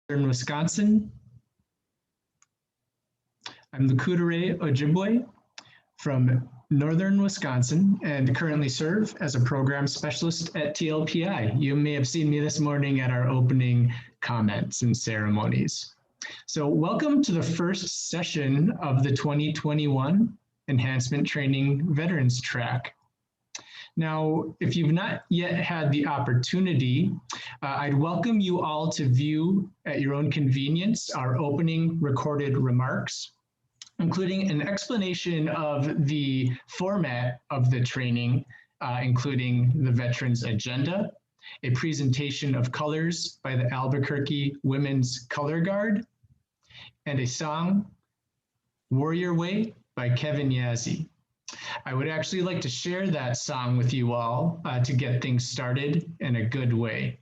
in Wisconsin. I'm the Kudere Ojibwe from northern Wisconsin and currently serve as a program specialist at TLPI. You may have seen me this morning at our opening comments and ceremonies. So welcome to the first session of the 2021 Enhancement Training Veterans Track. Now, if you've not yet had the opportunity, I'd welcome you all to view at your own convenience our opening recorded remarks, including an explanation of the format of the training, including the Veterans Agenda, a presentation of colors by the Albuquerque Women's Color Guard, and a song, Warrior Way by Kevin Yazzie. I would actually like to share that song with you all to get things started in a good way.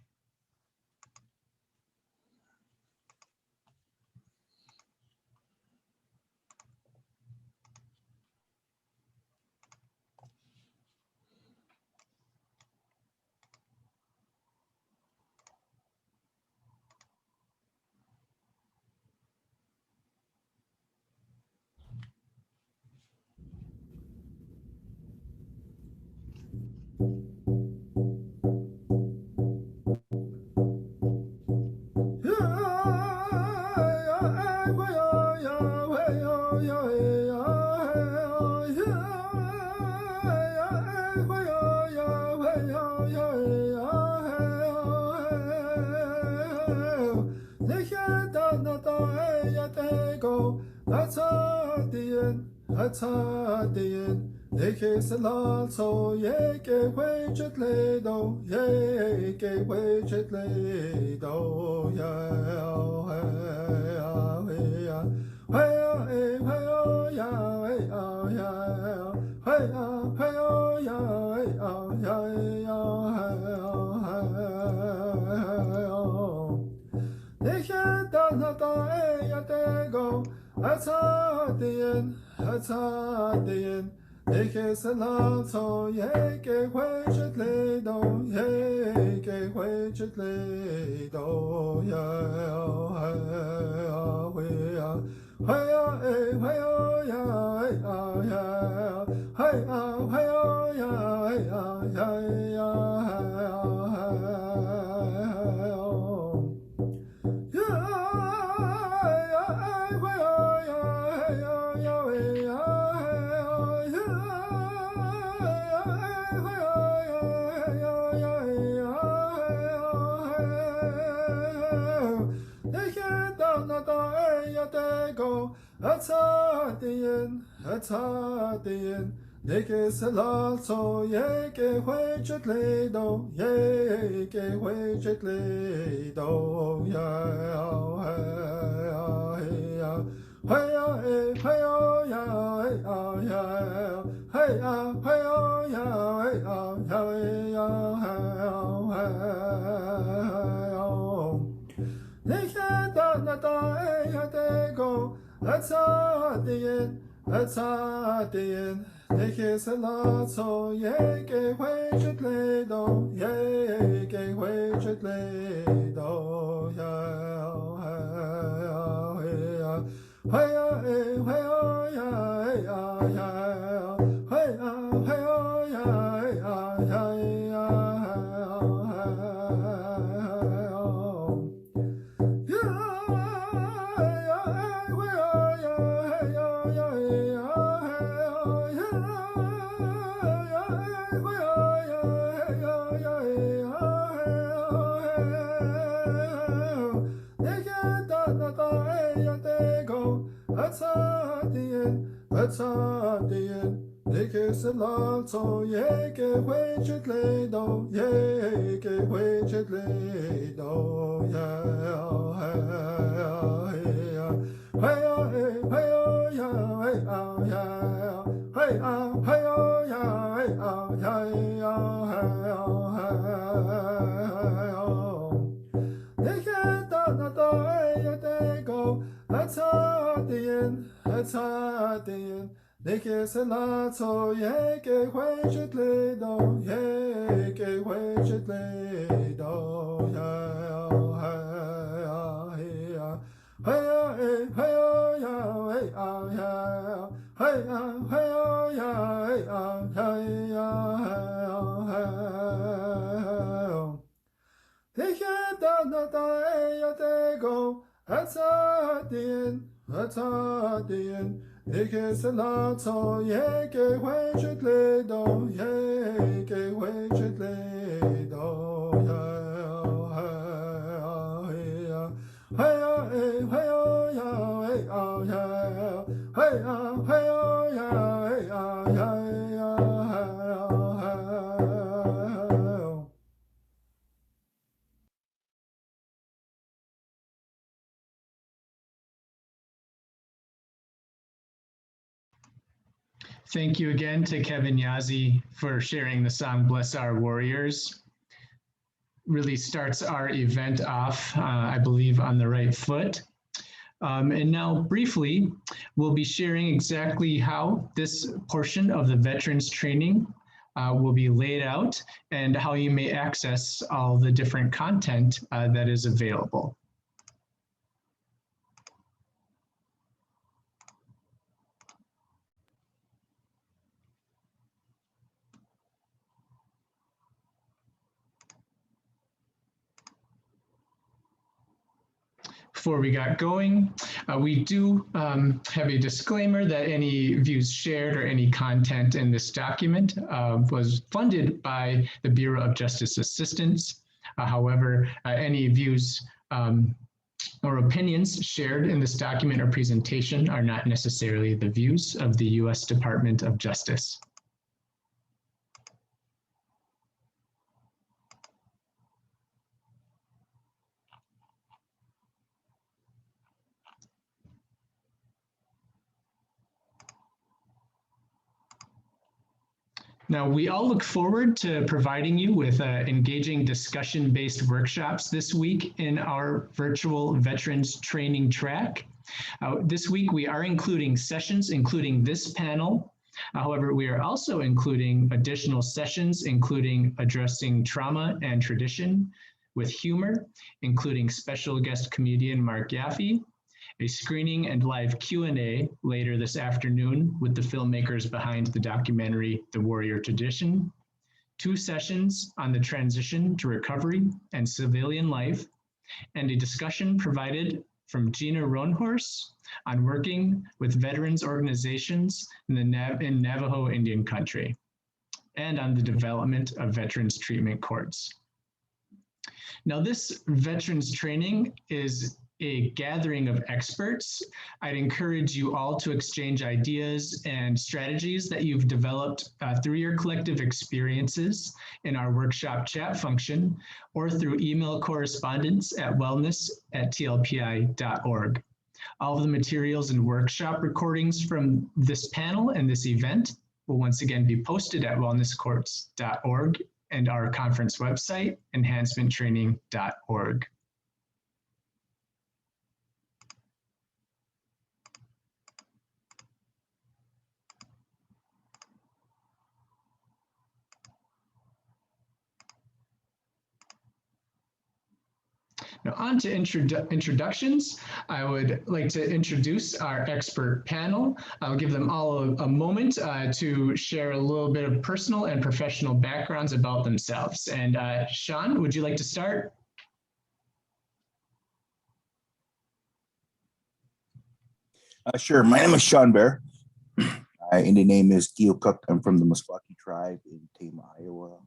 也给是拉草，也给回去累到，也给回去累到呀呀嘿呀嘿呀呀嘿呀呀嘿呀嘿呀呀嘿呀呀呀。Thank you again to Kevin Yazzie for sharing the song Bless Our Warriors. Really starts our event off, I believe, on the right foot. And now briefly, we'll be sharing exactly how this portion of the veterans training will be laid out and how you may access all the different content that is available. Before we got going, we do have a disclaimer that any views shared or any content in this document was funded by the Bureau of Justice Assistance. However, any views or opinions shared in this document or presentation are not necessarily the views of the U.S. Department of Justice. Now, we all look forward to providing you with engaging discussion-based workshops this week in our virtual veterans training track. This week, we are including sessions, including this panel. However, we are also including additional sessions, including addressing trauma and tradition with humor, including special guest comedian Mark Yaffe, a screening and live Q&A later this afternoon with the filmmakers behind the documentary The Warrior Tradition, 2 sessions on the transition to recovery and civilian life, and a discussion provided from Regina Rohnhorst on working with veterans organizations in Navajo Indian country, and on the development of veterans treatment courts. Now, this veterans training is a gathering of experts. I'd encourage you all to exchange ideas and strategies that you've developed through your collective experiences in our workshop chat function or through email correspondence at wellness@tlpi.org. All of the materials and workshop recordings from this panel and this event will once again be posted at wellnesscourts.org and our conference website, enhancementtraining.org. Now on to introductions. I would like to introduce our expert panel. I'll give them all a moment to share a little bit of personal and professional backgrounds about themselves. And Sean, would you like to start? Sure. My name is Sean Bear. Indian name is Theo Cook. I'm from the Meskwaki tribe in Tama, Iowa.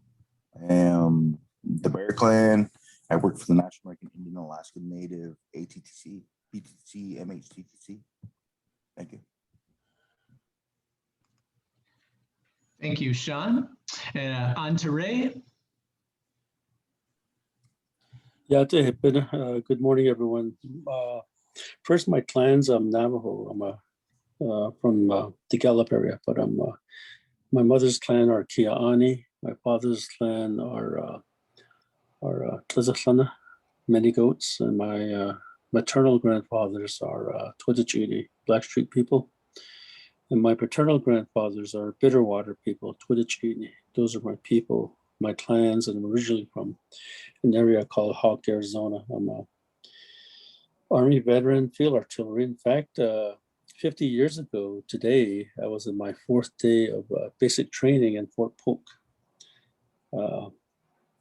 I am the Bear Clan. I work for the National American Indian Alaska Native ATTC, PTC, MHTTC. Thank you. Thank you, Sean. And on to Ray. Yeah, good morning, everyone. First, my clans, I'm Navajo. I'm from the Gallup area, but my mother's clan are Kia'ani. My father's clan are Tlizaklana, many goats, and my maternal grandfathers are Twitachiti, Blackstreet people. And my paternal grandfathers are Bitterwater people, Twitachiti. Those are my people, my clans, and I'm originally from an area called Hawk, Arizona. I'm a Army veteran, field artillery. In fact, 50 years ago today, I was in my 4th day of basic training in Fort Polk,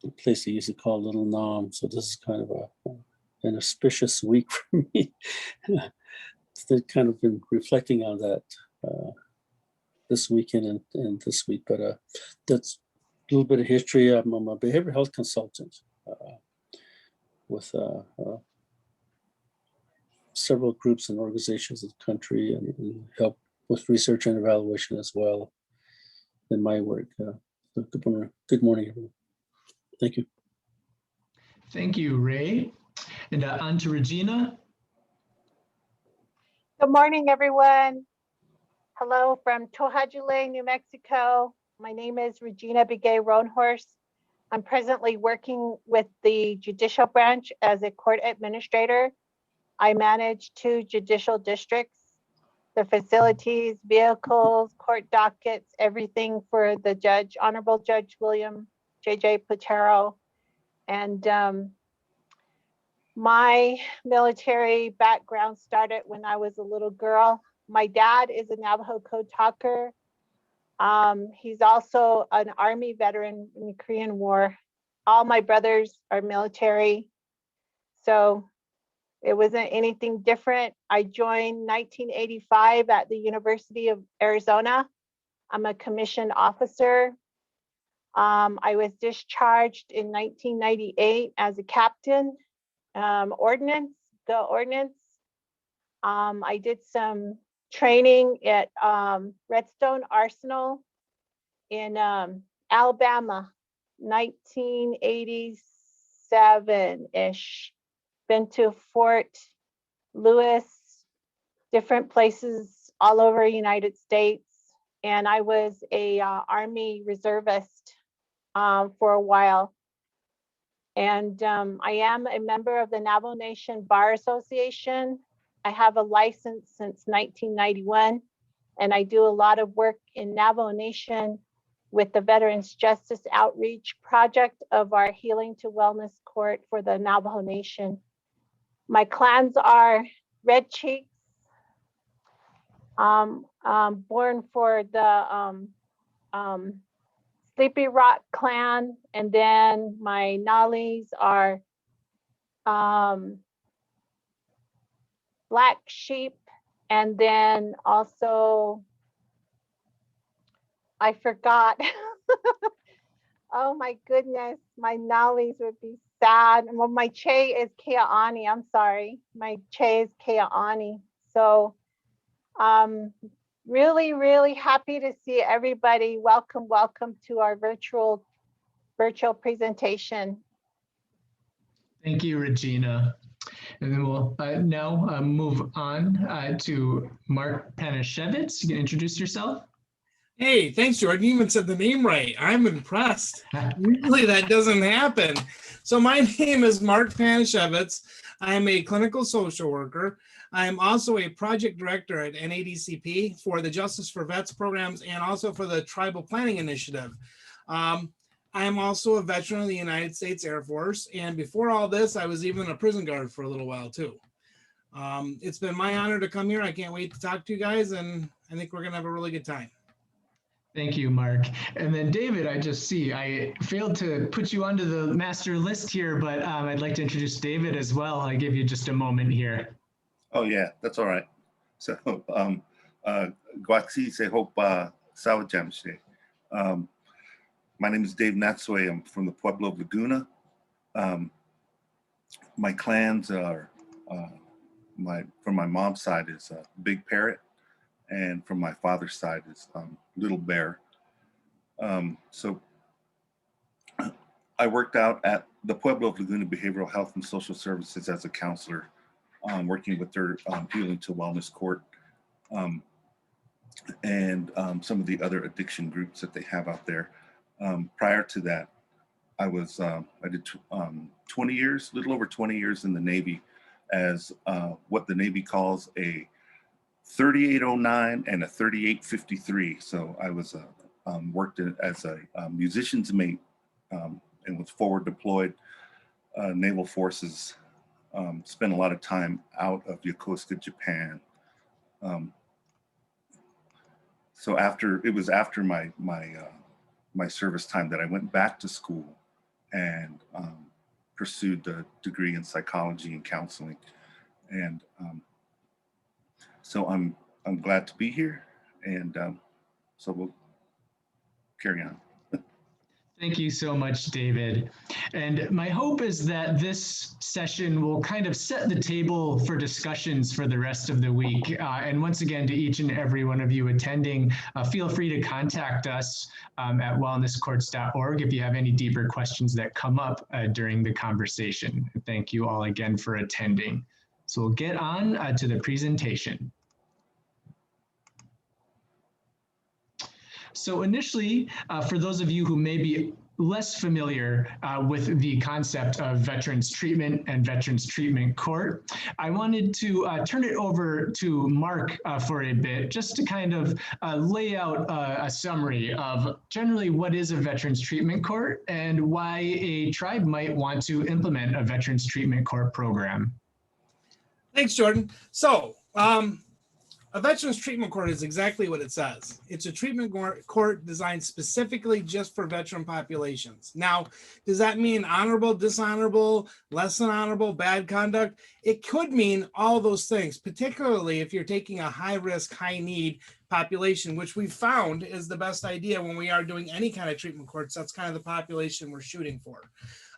a place they used to call Little Nam. So this is kind of an auspicious week for me. I've kind of been reflecting on that this weekend and this week, but that's a little bit of history. I'm a behavioral health consultant with several groups and organizations in the country and help with research and evaluation as well in my work. Good morning, everyone. Thank you. Thank you, Ray. And on to Regina. Good morning, everyone. Hello from Tohajule, New Mexico. My name is Regina Begaye Rohnhorst. I'm presently working with the judicial branch as a court administrator. I manage 2 judicial districts, the facilities, vehicles, court dockets, everything for the judge, Honorable Judge William J.J. Platero. And my military background started when I was a little girl. My dad is a Navajo code talker. He's also an Army veteran in the Korean War. All my brothers are military, so it wasn't anything different. I joined 1985 at the University of Arizona. I'm a commissioned officer. I was discharged in 1998 as a captain. Ordnance. I did some training at Redstone Arsenal in Alabama, 1987-ish. Been to Fort Lewis, different places all over the United States. And I was a Army reservist for a while. And I am a member of the Navajo Nation Bar Association. I have a license since 1991, and I do a lot of work in Navajo Nation with the Veterans Justice Outreach Project of our Healing to Wellness Court for the Navajo Nation. My clans are Red Cheeks, born for the Sleepy Rock clan, and then my Nallies are Black Sheep, and then also I forgot. Oh my goodness, my Nallies would be sad. Well, my Che is Kea'ani. I'm sorry, my Che is Kea'ani. So really happy to see everybody. Welcome to our virtual presentation. Thank you, Regina. And then we'll now move on to Mark Panshevitz. You can introduce yourself. Hey, thanks, Jordan. You even said the name right. I'm impressed. Usually that doesn't happen. So my name is Mark Panshevitz. I'm a clinical social worker. I'm also a project director at NADCP for the Justice for Vets programs and also for the Tribal Planning Initiative. I am also a veteran of the United States Air Force. And before all this, I was even a prison guard for a little while too. It's been my honor to come here. I can't wait to talk to you guys, and I think we're gonna have a really good time. Thank you, Mark. And then David, I just see I failed to put you onto the master list here, but I'd like to introduce David as well. I'll give you just a moment here. Oh yeah, that's all right. So, Guaxi se hopa Sawajamshe. My name is Dave Natsue. I'm from the Pueblo of Laguna. My clans are, from my mom's side is Big Parrot, and from my father's side is Little Bear. So I worked out at the Pueblo of Laguna Behavioral Health and Social Services as a counselor, working with their Healing to Wellness Court, and some of the other addiction groups that they have out there. Prior to that, I did 20 years, a little over 20 years in the Navy as what the Navy calls a 3809 and a 3853. So I was worked as a musician's mate and was forward deployed naval forces. Spent a lot of time out of Yokosuka, Japan. So after my service time that I went back to school and pursued the degree in psychology and counseling. And so I'm glad to be here, and so we'll carry on. Thank you so much, David. And my hope is that this session will kind of set the table for discussions for the rest of the week. And once again, to each and every one of you attending, feel free to contact us at wellnesscourts.org if you have any deeper questions that come up during the conversation. Thank you all again for attending. So we'll get on to the presentation. So initially, for those of you who may be less familiar with the concept of veterans treatment and veterans treatment court, I wanted to turn it over to Mark for a bit, just to kind of lay out a summary of generally what is a veterans treatment court and why a tribe might want to implement a veterans treatment court program. Thanks, Jordan. So, a veterans treatment court is exactly what it says. It's a treatment court designed specifically just for veteran populations. Now, does that mean honorable, dishonorable, less than honorable, bad conduct? It could mean all those things, particularly if you're taking a high risk, high need population, which we found is the best idea when we are doing any kind of treatment courts. That's kind of the population we're shooting for.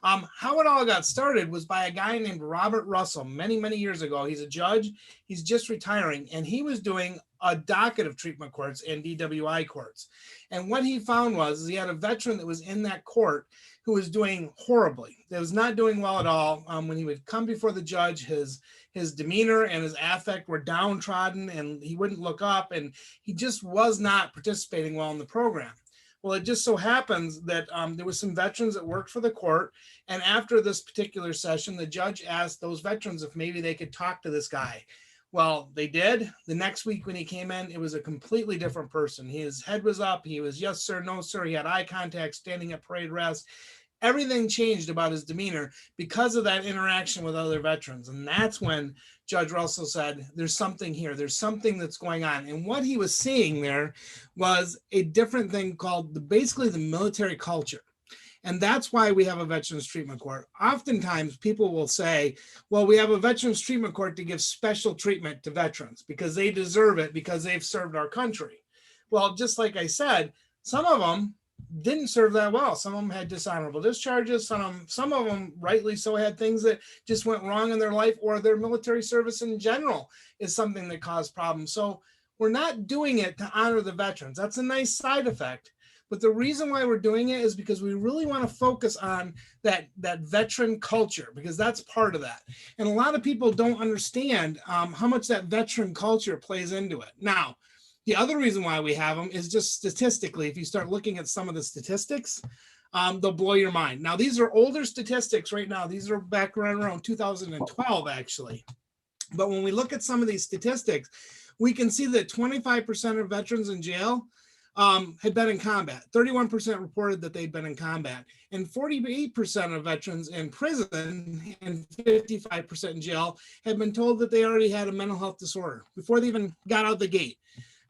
How it all got started was by a guy named Robert Russell many, many years ago. He's a judge. He's just retiring, and he was doing a docket of treatment courts and DWI courts. And what he found was he had a veteran that was in that court who was doing horribly. That was not doing well at all. When he would come before the judge, his demeanor and his affect were downtrodden, and he wouldn't look up, and he just was not participating well in the program. Well, it just so happens that there was some veterans that worked for the court. And after this particular session, the judge asked those veterans if maybe they could talk to this guy. Well, they did. The next week when he came in, it was a completely different person. His head was up. He was yes, sir, no, sir. He had eye contact, standing at parade rest. Everything changed about his demeanor because of that interaction with other veterans. And that's when Judge Russell said, there's something here. There's something that's going on. And what he was seeing there was a different thing called basically the military culture. And that's why we have a veterans treatment court. Oftentimes people will say, well, we have a veterans treatment court to give special treatment to veterans because they deserve it because they've served our country. Well, just like I said, some of them didn't serve that well. Some of them had dishonorable discharges. Some of them, rightly so, had things that just went wrong in their life, or their military service in general is something that caused problems. So we're not doing it to honor the veterans. That's a nice side effect. But the reason why we're doing it is because we really want to focus on that veteran culture, because that's part of that. And a lot of people don't understand how much that veteran culture plays into it. Now, the other reason why we have them is just statistically. If you start looking at some of the statistics, they'll blow your mind. Now, these are older statistics right now. These are back around 2012, actually. But when we look at some of these statistics, we can see that 25% of veterans in jail had been in combat. 31% reported that they'd been in combat. And 48% of veterans in prison and 55% in jail had been told that they already had a mental health disorder before they even got out the gate.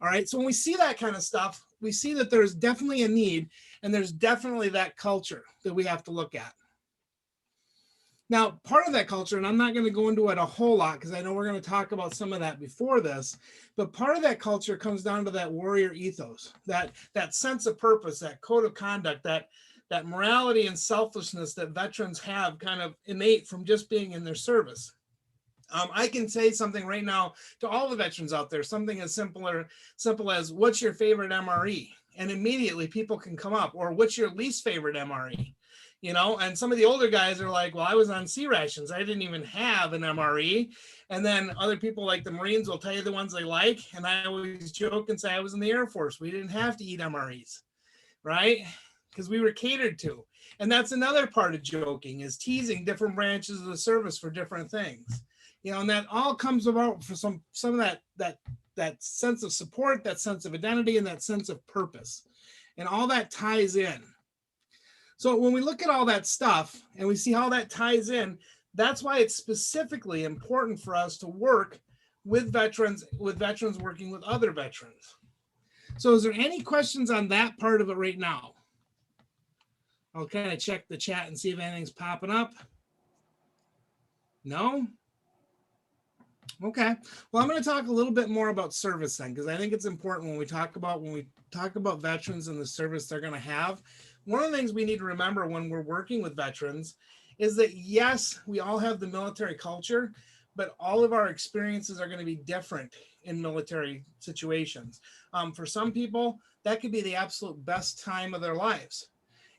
All right, so when we see that kind of stuff, we see that there's definitely a need, and there's definitely that culture that we have to look at. Now, part of that culture, and I'm not going to go into it a whole lot because I know we're going to talk about some of that before this, but part of that culture comes down to that warrior ethos, that sense of purpose, that code of conduct, that morality and selflessness that veterans have kind of innate from just being in their service. I can say something right now to all the veterans out there, something as simple as what's your favorite MRE? And immediately people can come up, or what's your least favorite MRE? You know, and some of the older guys are like, well, I was on C rations. I didn't even have an MRE. And then other people like the Marines will tell you the ones they like. And I always joke and say I was in the Air Force. We didn't have to eat MREs, right? Because we were catered to. And that's another part of joking, is teasing different branches of the service for different things. You know, and that all comes about for some of that sense of support, that sense of identity, and that sense of purpose. And all that ties in. So when we look at all that stuff and we see how that ties in, that's why it's specifically important for us to work with veterans working with other veterans. So is there any questions on that part of it right now? I'll kind of check the chat and see if anything's popping up. No? Okay. Well, I'm going to talk a little bit more about service then, because I think it's important when we talk about veterans and the service they're going to have. One of the things we need to remember when we're working with veterans is that, yes, we all have the military culture, but all of our experiences are going to be different in military situations. For some people, that could be the absolute best time of their lives.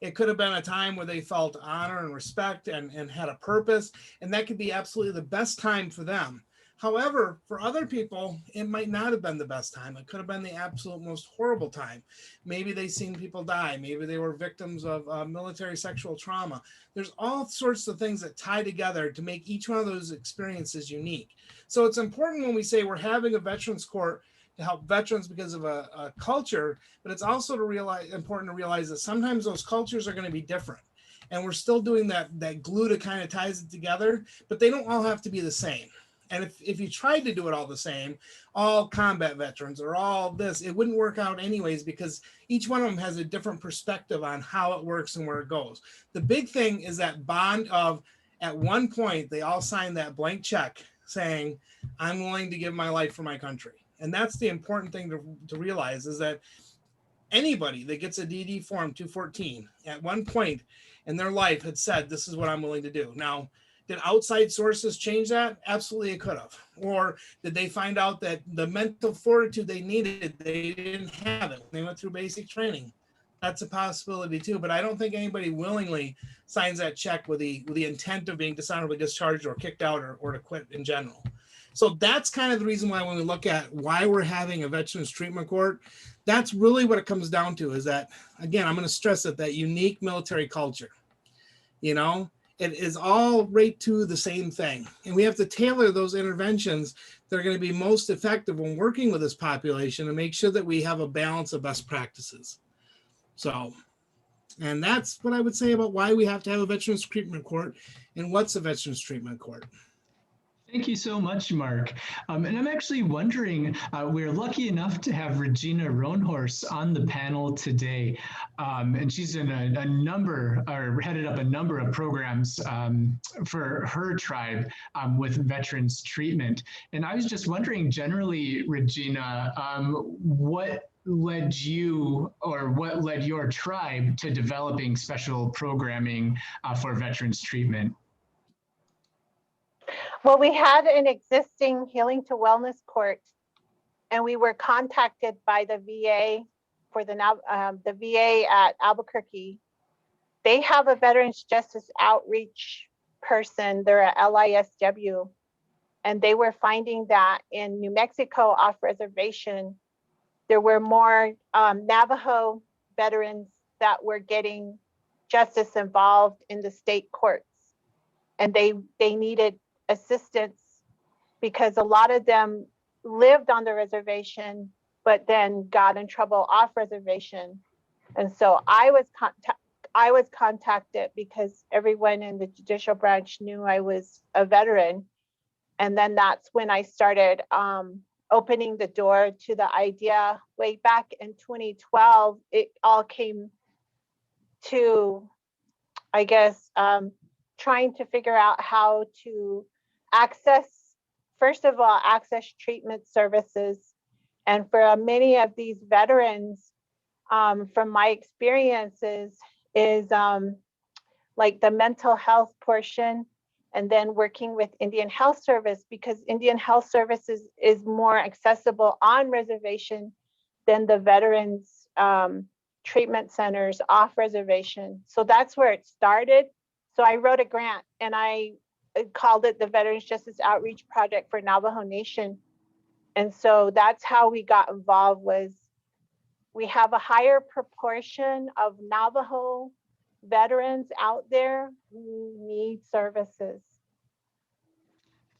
It could have been a time where they felt honor and respect and had a purpose, and that could be absolutely the best time for them. However, for other people, it might not have been the best time. It could have been the absolute most horrible time. Maybe they've seen people die. Maybe they were victims of military sexual trauma. There's all sorts of things that tie together to make each one of those experiences unique. So it's important when we say we're having a veterans court to help veterans because of a culture, but it's also important to realize that sometimes those cultures are going to be different. And we're still doing that glue to kind of ties it together, but they don't all have to be the same. And if you tried to do it all the same, all combat veterans or all this, it wouldn't work out anyways, because each one of them has a different perspective on how it works and where it goes. The big thing is that bond of, at one point, they all signed that blank check saying, I'm willing to give my life for my country. And that's the important thing to realize, is that anybody that gets a DD form 214 at one point in their life had said, this is what I'm willing to do. Now, did outside sources change that? Absolutely, it could have. Or did they find out that the mental fortitude they needed, they didn't have it? They went through basic training. That's a possibility too. But I don't think anybody willingly signs that check with the intent of being dishonorably discharged or kicked out or to quit in general. So that's kind of the reason why when we look at why we're having a veterans treatment court, that's really what it comes down to, is that, again, I'm going to stress that unique military culture, you know, it is all right to the same thing. And we have to tailor those interventions that are going to be most effective when working with this population and make sure that we have a balance of best practices. So, and that's what I would say about why we have to have a veterans treatment court and what's a veterans treatment court. Thank you so much, Mark. And I'm actually wondering, we're lucky enough to have Regina Rohnhorst on the panel today. And she's in a number, or headed up a number of programs for her tribe with veterans treatment. And I was just wondering, generally, Regina, what led you, or what led your tribe to developing special programming for veterans treatment? Well, we had an existing healing to wellness court, and we were contacted by the VA for the VA at Albuquerque. They have a veterans justice outreach person. They're at LISW, and they were finding that in New Mexico off reservation, there were more Navajo veterans that were getting justice involved in the state courts, and they needed assistance because a lot of them lived on the reservation but then got in trouble off reservation. And so I was contacted because everyone in the judicial branch knew I was a veteran. And then that's when I started opening the door to the idea. Way back in 2012, it all came to, I guess, trying to figure out how to first of all, access treatment services. And for many of these veterans, from my experiences, is like the mental health portion, and then working with Indian Health Service, because Indian Health Services is more accessible on reservation than the veterans treatment centers off reservation. So that's where it started. So I wrote a grant, and I called it the Veterans Justice Outreach Project for Navajo Nation. And so that's how we got involved. Was we have a higher proportion of Navajo veterans out there who need services.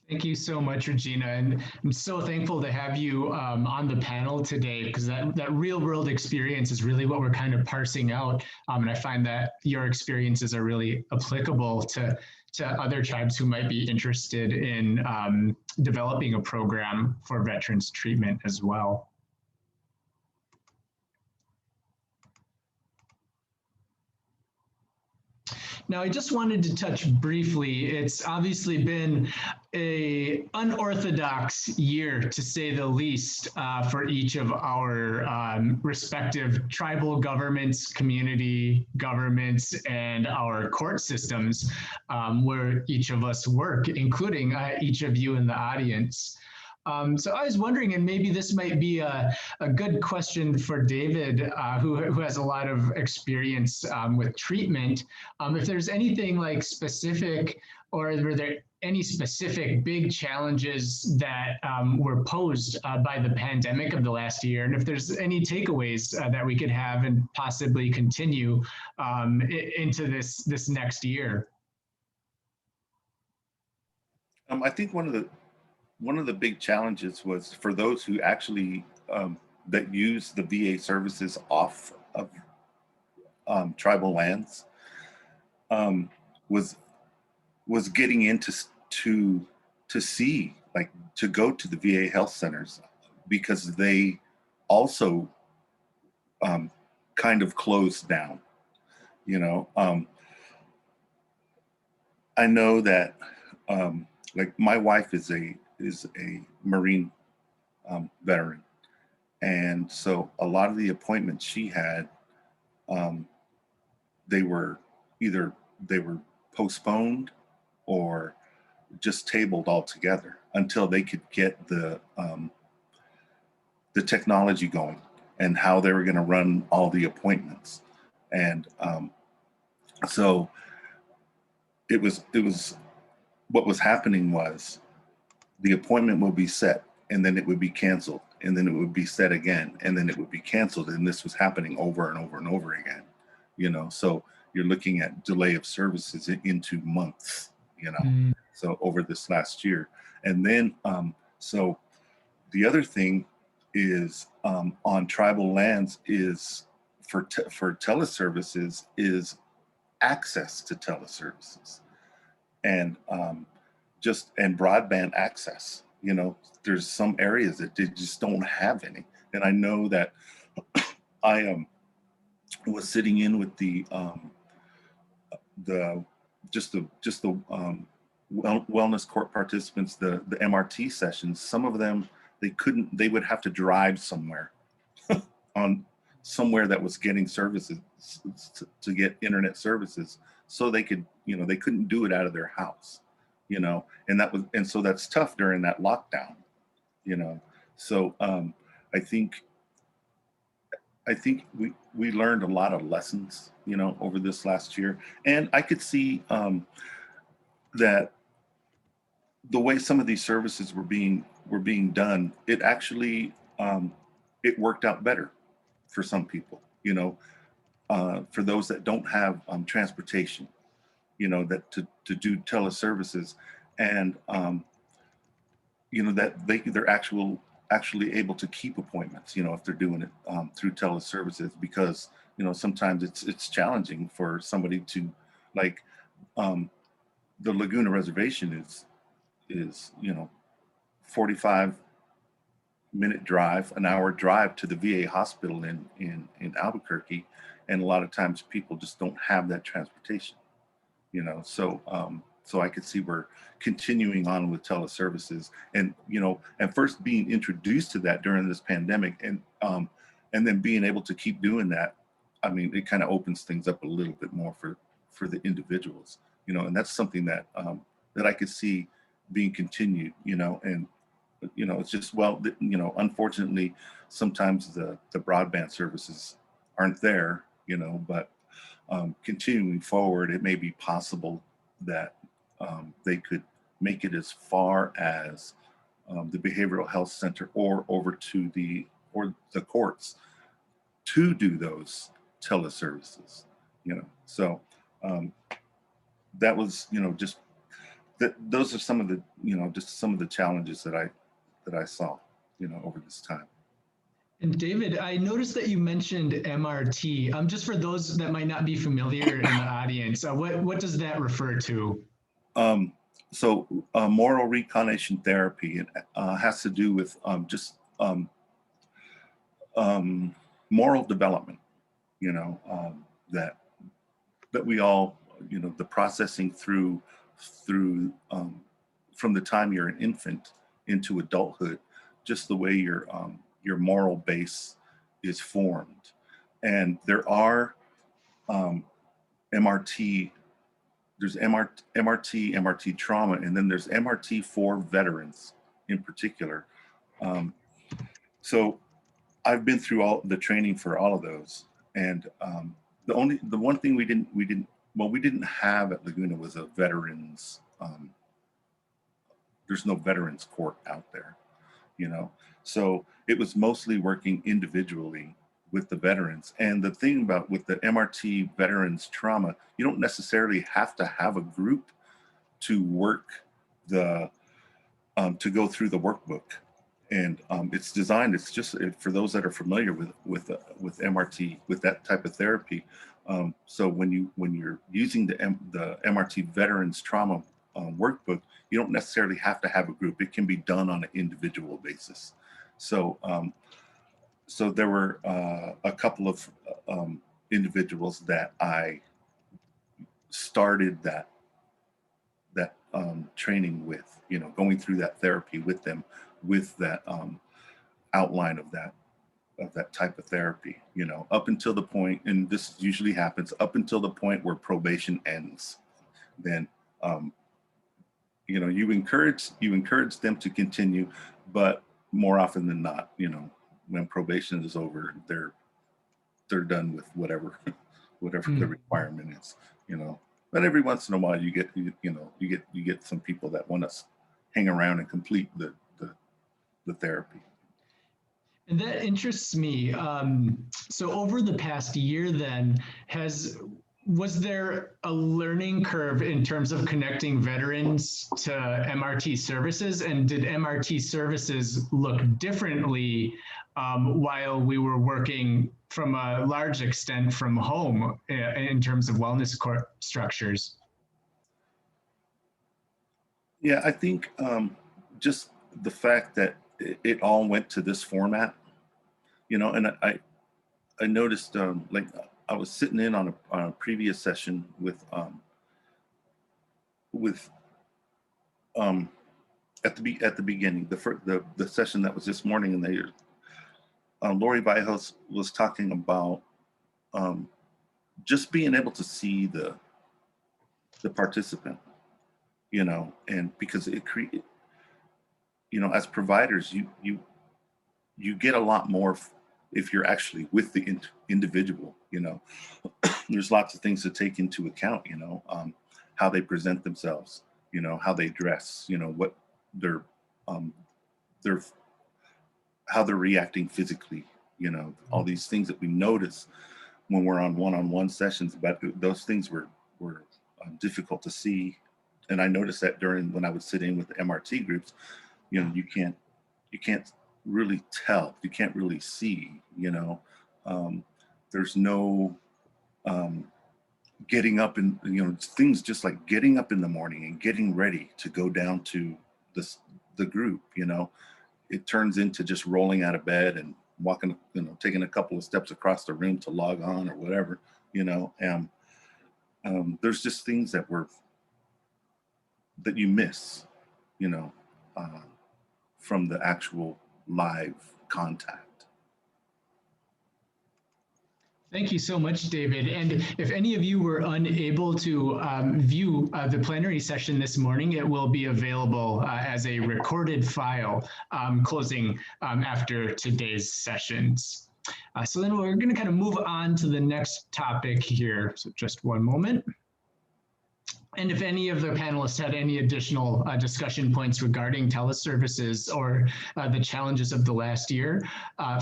Thank you so much, Regina. And I'm so thankful to have you on the panel today, because that real world experience is really what we're kind of parsing out. And I find that your experiences are really applicable to other tribes who might be interested in developing a program for veterans treatment as well. Now, I just wanted to touch briefly. It's obviously been a unorthodox year, to say the least, for each of our respective tribal governments, community governments, and our court systems, where each of us work, including each of you in the audience. So I was wondering, and maybe this might be a good question for David, who has a lot of experience with treatment, if there's anything like specific, or were there any specific big challenges that were posed by the pandemic of the last year, and if there's any takeaways that we could have and possibly continue into this next year. I think one of the big challenges was for those who actually that use the VA services off of tribal lands, was getting into to see, like, to go to the VA health centers, because they also kind of closed down. You know, I know that like my wife is a Marine veteran, and so a lot of the appointments she had, they were postponed or just tabled altogether until they could get the technology going and how they were going to run all the appointments. And so it was what was happening was the appointment would be set, and then it would be canceled, and then it would be set again, and then it would be canceled. And this was happening over and over and over again, you know? So you're looking at delay of services into months, you know? So over this last year. And then, so the other thing is on tribal lands is for teleservices is access to teleservices, and and broadband access. You know, there's some areas that they just don't have any. And I know that I was sitting in with the wellness court participants, the MRT sessions. Some of them, they would have to drive somewhere on somewhere that was getting services to get internet services, so they could, you know, they couldn't do it out of their house, you know, and so that's tough during that lockdown, you know. So I think we learned a lot of lessons, you know, over this last year. And I could see that the way some of these services were being done, it actually it worked out better for some people, you know, for those that don't have transportation, you know, that to do teleservices, and you know, that they're actually able to keep appointments, you know, if they're doing it through teleservices, because, you know, sometimes it's challenging for somebody to, like, the Laguna Reservation is, you know, 45-minute drive, an hour drive to the VA hospital in Albuquerque. And a lot of times people just don't have that transportation, you know. So so I could see we're continuing on with teleservices, and, you know, and first being introduced to that during this pandemic, and then being able to keep doing that. I mean, it kind of opens things up a little bit more for the individuals, you know, and that's something that that I could see being continued, you know. And, you know, it's just, well, you know, unfortunately, sometimes the broadband services aren't there, you know, but continuing forward, it may be possible that they could make it as far as the behavioral health center or over to the courts to do those teleservices, you know. So that was, you know, just those are some of the, you know, just some of the challenges that I saw, you know, over this time. And David, I noticed that you mentioned MRT. Just for those that might not be familiar in the audience, what does that refer to? So moral recarnation therapy, it has to do with just moral development, you know, that we all, the processing through from the time you're an infant into adulthood, just the way your moral base is formed. And there are MRT, there's MRT trauma, and then there's MRT for veterans in particular. So I've been through all the training for all of those, and the one thing we didn't have at Laguna was a veterans. There's no veterans court out there, so it was mostly working individually with the veterans. And the thing about with the MRT veterans trauma, you don't necessarily have to have a group to work to go through the workbook. And it's designed, it's just for those that are familiar with MRT, with that type of therapy. So when you're using the MRT veterans trauma workbook, you don't necessarily have to have a group. It can be done on an individual basis. So so there were a couple of individuals that I started that training with, going through that therapy with them, with that outline of that type of therapy, up until the point, and this usually happens up until the point where probation ends. Then you encourage them to continue, but more often than not, when probation is over, they're done with whatever the requirement is, But every once in a while, you get some people that want to hang around and complete the therapy. And that interests me. So over the past year, then, was there a learning curve in terms of connecting veterans to MRT services? And did MRT services look differently while we were working from a large extent from home in terms of wellness court structures? Yeah, I think just the fact that it all went to this format, and I noticed like I was sitting in on a previous session with at the beginning, the session that was this morning, and Lori Vallejos was talking about just being able to see the participant, and because it created, as providers, you get a lot more if you're actually with the individual. There's lots of things to take into account, how they present themselves, how they dress, what their how they're reacting physically, all these things that we notice when we're on one-on-one sessions. But those things were difficult to see, and I noticed that when I would sit in with the MRT groups, you can't really tell, you can't really see, there's no getting up and things just like getting up in the morning and getting ready to go down to the group, it turns into just rolling out of bed and walking, taking a couple of steps across the room to log on or whatever, and there's just things that you miss, from the actual live contact. Thank you so much, David. And if any of you were unable to view the plenary session this morning, it will be available as a recorded file closing after today's sessions. So then we're going to kind of move on to the next topic here. So just one moment. And if any of the panelists had any additional discussion points regarding teleservices or the challenges of the last year,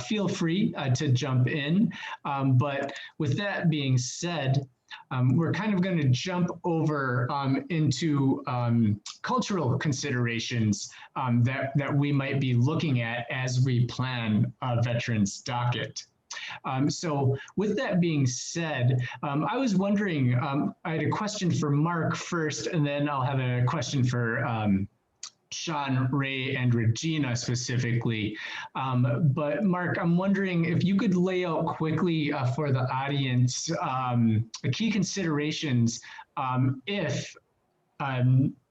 feel free to jump in. But with that being said, we're kind of going to jump over into cultural considerations that we might be looking at as we plan a veterans docket. So with that being said, I was wondering, I had a question for Mark first, and then I'll have a question for Sean, Ray, and Regina specifically. But Mark, I'm wondering if you could lay out quickly for the audience key considerations if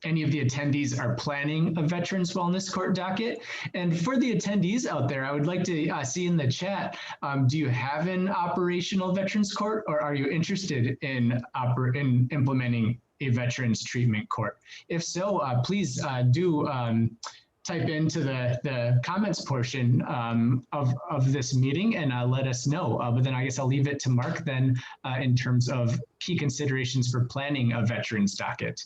any of the attendees are planning a Veterans Wellness Court docket. And for the attendees out there, I would like to see in the chat, do you have an operational Veterans Court, or are you interested in implementing a Veterans Treatment Court? If so, please do type into the comments portion of this meeting and let us know. But then I guess I'll leave it to Mark then in terms of key considerations for planning a Veterans docket.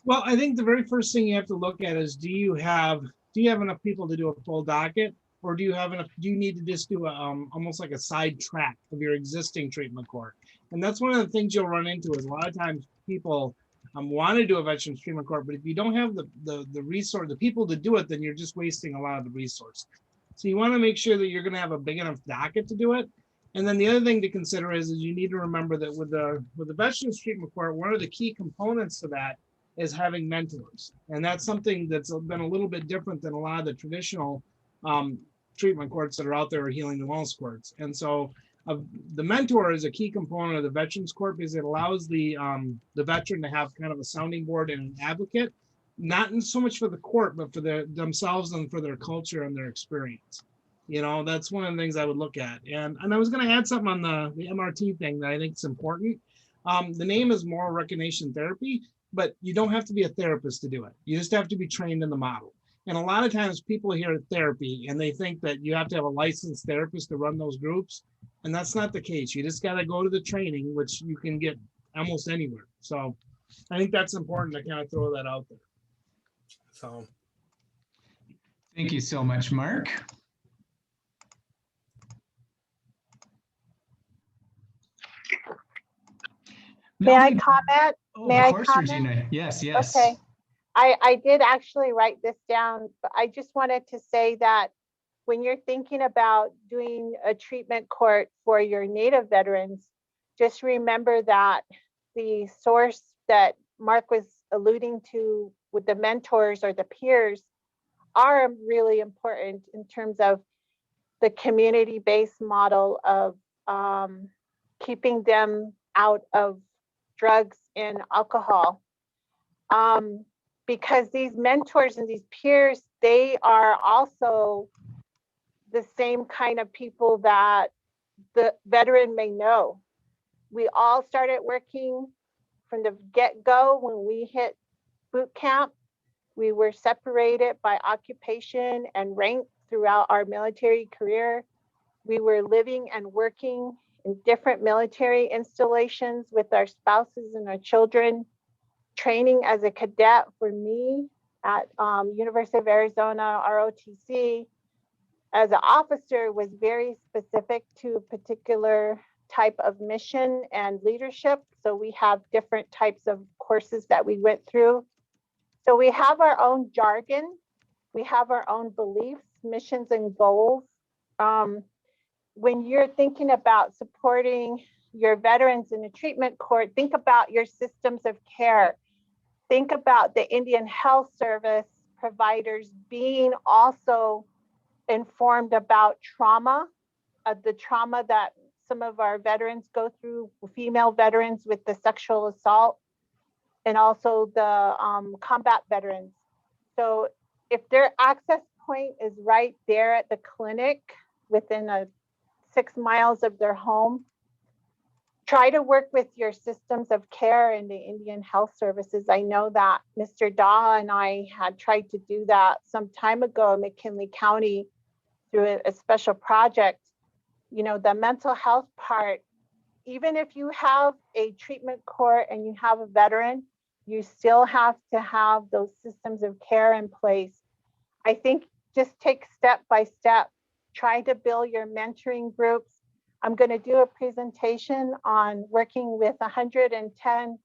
Well, I think the very first thing you have to look at is, do you have enough people to do a full docket, or do you need to just do almost like a side track of your existing treatment court? And that's one of the things you'll run into is a lot of times people want to do a veterans treatment court, but if you don't have the resource, the people to do it, then you're just wasting a lot of the resource. So you want to make sure that you're going to have a big enough docket to do it. And then the other thing to consider is you need to remember that with the veterans treatment court, one of the key components to that is having mentors. And that's something that's been a little bit different than a lot of the traditional treatment courts that are out there, or healing and wellness courts. And so the mentor is a key component of the veterans court because it allows the veteran to have kind of a sounding board and an advocate, not so much for the court, but for themselves and for their culture and their experience. You know, that's one of the things I would look at. And I was going to add something on the MRT thing that I think is important. The name is moral recognition therapy, but you don't have to be a therapist to do it. You just have to be trained in the model. And a lot of times people hear therapy and they think that you have to have a licensed therapist to run those groups. And that's not the case. You just got to go to the training, which you can get almost anywhere. So I think that's important to kind of throw that out there. So. Thank you so much, Mark. May I comment? Oh, May of course, I comment? Regina. Yes, yes. Okay. I did actually write this down, but I just wanted to say that when you're thinking about doing a treatment court for your Native veterans, just remember that the source that Mark was alluding to with the mentors or the peers are really important in terms of the community-based model of keeping them out of drugs and alcohol. Because these mentors and these peers, they are also the same kind of people that the veteran may know. We all started working from the get-go. When we hit boot camp, we were separated by occupation and rank throughout our military career. We were living and working in different military installations with our spouses and our children. Training as a cadet for me at University of Arizona, ROTC, as an officer was very specific to a particular type of mission and leadership. So we have different types of courses that we went through. So we have our own jargon. We have our own beliefs, missions, and goals. When you're thinking about supporting your veterans in a treatment court, think about your systems of care. Think about the Indian Health Service providers being also informed about trauma, the trauma that some of our veterans go through, female veterans with the sexual assault, and also the combat veterans. So if their access point is right there at the clinic within 6 miles of their home, try to work with your systems of care in the Indian Health Services. I know that Mr. Daw and I had tried to do that some time ago in McKinley County through a special project. You know, the mental health part, even if you have a treatment court and you have a veteran, you still have to have those systems of care in place. I think just take step by step, try to build your mentoring groups. I'm going to do a presentation on working with 110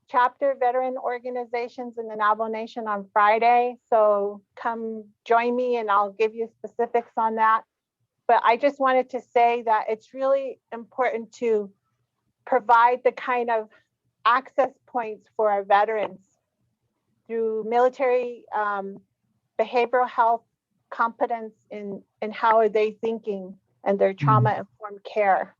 chapter veteran organizations in the Navajo Nation on Friday. So come join me and I'll give you specifics on that. But I just wanted to say that it's really important to provide the kind of access points for our veterans through military behavioral health competence in how are they thinking and their trauma-informed care.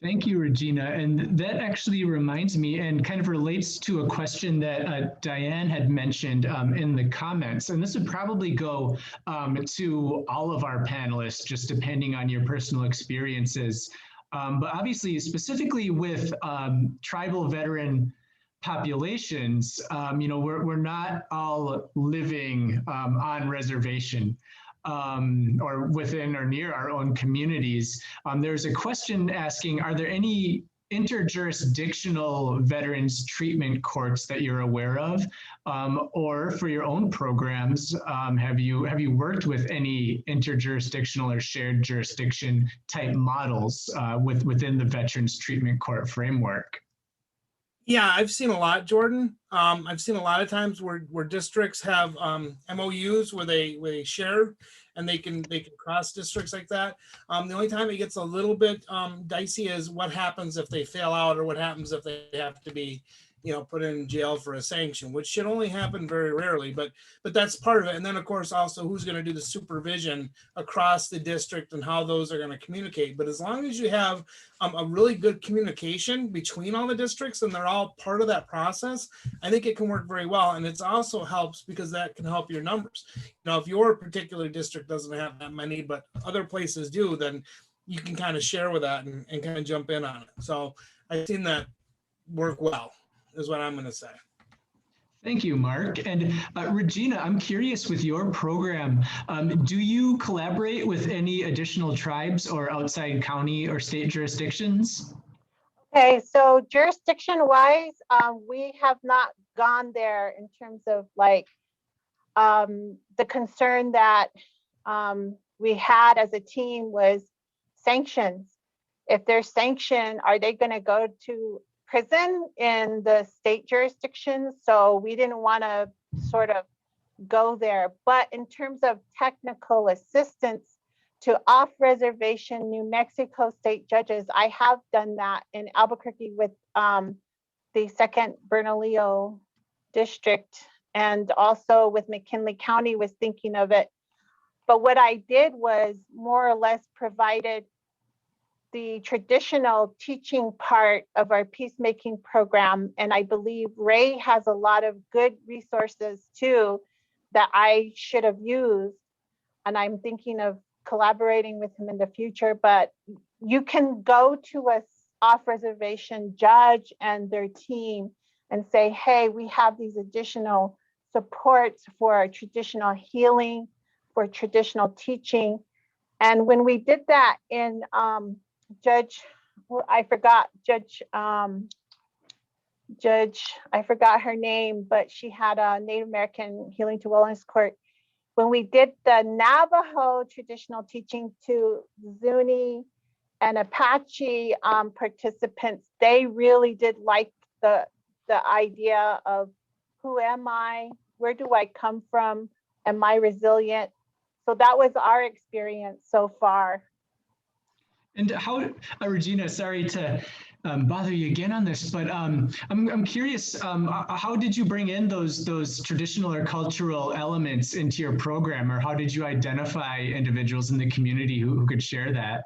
Thank you, Regina. And that actually reminds me and kind of relates to a question that Diane had mentioned in the comments. And this would probably go to all of our panelists, just depending on your personal experiences. But obviously, specifically with tribal veteran populations, we're not all living on reservation. Or within or near our own communities. There's a question asking, are there any interjurisdictional veterans treatment courts that you're aware of? Or for your own programs, have you worked with any interjurisdictional or shared jurisdiction type models within the Veterans Treatment Court framework? Yeah, I've seen a lot, Jordan. I've seen a lot of times where districts have MOUs where they share and they can cross districts like that. The only time it gets a little bit dicey is what happens if they fail out, or what happens if they have to be, put in jail for a sanction, which should only happen very rarely, but that's part of it. And then of course also who's going to do the supervision across the district and how those are going to communicate. But as long as you have a really good communication between all the districts and they're all part of that process, I think it can work very well. And it also helps because that can help your numbers. If your particular district doesn't have that many, but other places do, then you can kind of share with that and kind of jump in on it. So I've seen that work well, is what I'm going to say. Thank you, Mark. And Regina, I'm curious with your program, do you collaborate with any additional tribes or outside county or state jurisdictions? Okay, so jurisdiction-wise, we have not gone there in terms of like the concern that we had as a team was sanctions. If there's sanction, are they going to go to prison in the state jurisdictions? So we didn't want to sort of go there. But in terms of technical assistance to off-reservation New Mexico state judges, I have done that in Albuquerque with the 2nd Bernalillo district, and also with McKinley County was thinking of it. But what I did was more or less provided the traditional teaching part of our peacemaking program. And I believe Ray has a lot of good resources too that I should have used. And I'm thinking of collaborating with him in the future, but you can go to a off-reservation judge and their team and say, hey, we have these additional supports for traditional healing, for traditional teaching. And when we did that in Judge, I forgot her name, but she had a Native American Healing to Wellness Court. When we did the Navajo traditional teaching to Zuni and Apache participants, they really did like the idea of who am I? Where do I come from? Am I resilient? So that was our experience so far. And how, Regina, sorry to bother you again on this, but I'm curious, how did you bring in those traditional or cultural elements into your program, or how did you identify individuals in the community who could share that?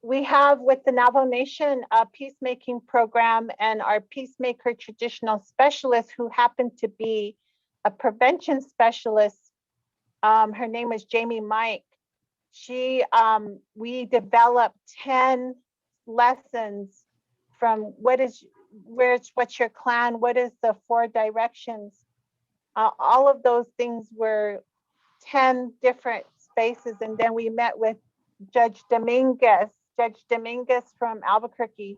We have with the Navajo Nation a peacemaking program, and our peacemaker traditional specialist who happened to be a prevention specialist, her name is Jamie Mike. We developed 10 lessons from what's your clan, what is the 4 directions. All of those things were 10 different spaces. And then we met with Judge Dominguez from Albuquerque,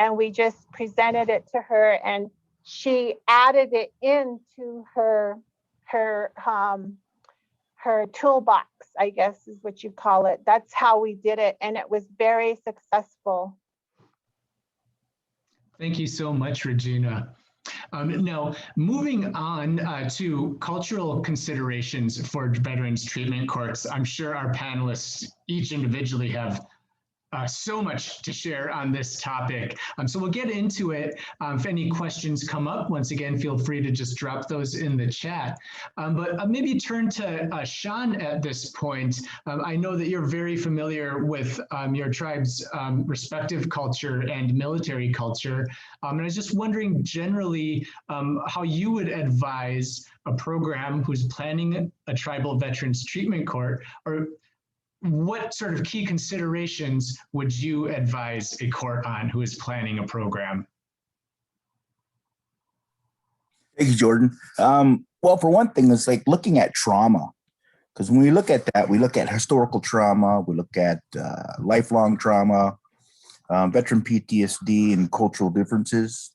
and we just presented it to her, and she added it into her toolbox, I guess is what you call it. That's how we did it, and it was very successful. Thank you so much, Regina. Now, moving on to cultural considerations for veterans treatment courts, I'm sure our panelists each individually have so much to share on this topic. So we'll get into it. If any questions come up, once again, feel free to just drop those in the chat. But maybe turn to Sean at this point. I know that you're very familiar with your tribe's respective culture and military culture. And I was just wondering generally how you would advise a program who's planning a tribal veterans treatment court, or what sort of key considerations would you advise a court on who is planning a program? Thank you, Jordan. Well, for one thing, it's like looking at trauma, because when we look at that, we look at historical trauma, we look at lifelong trauma, veteran PTSD, and cultural differences.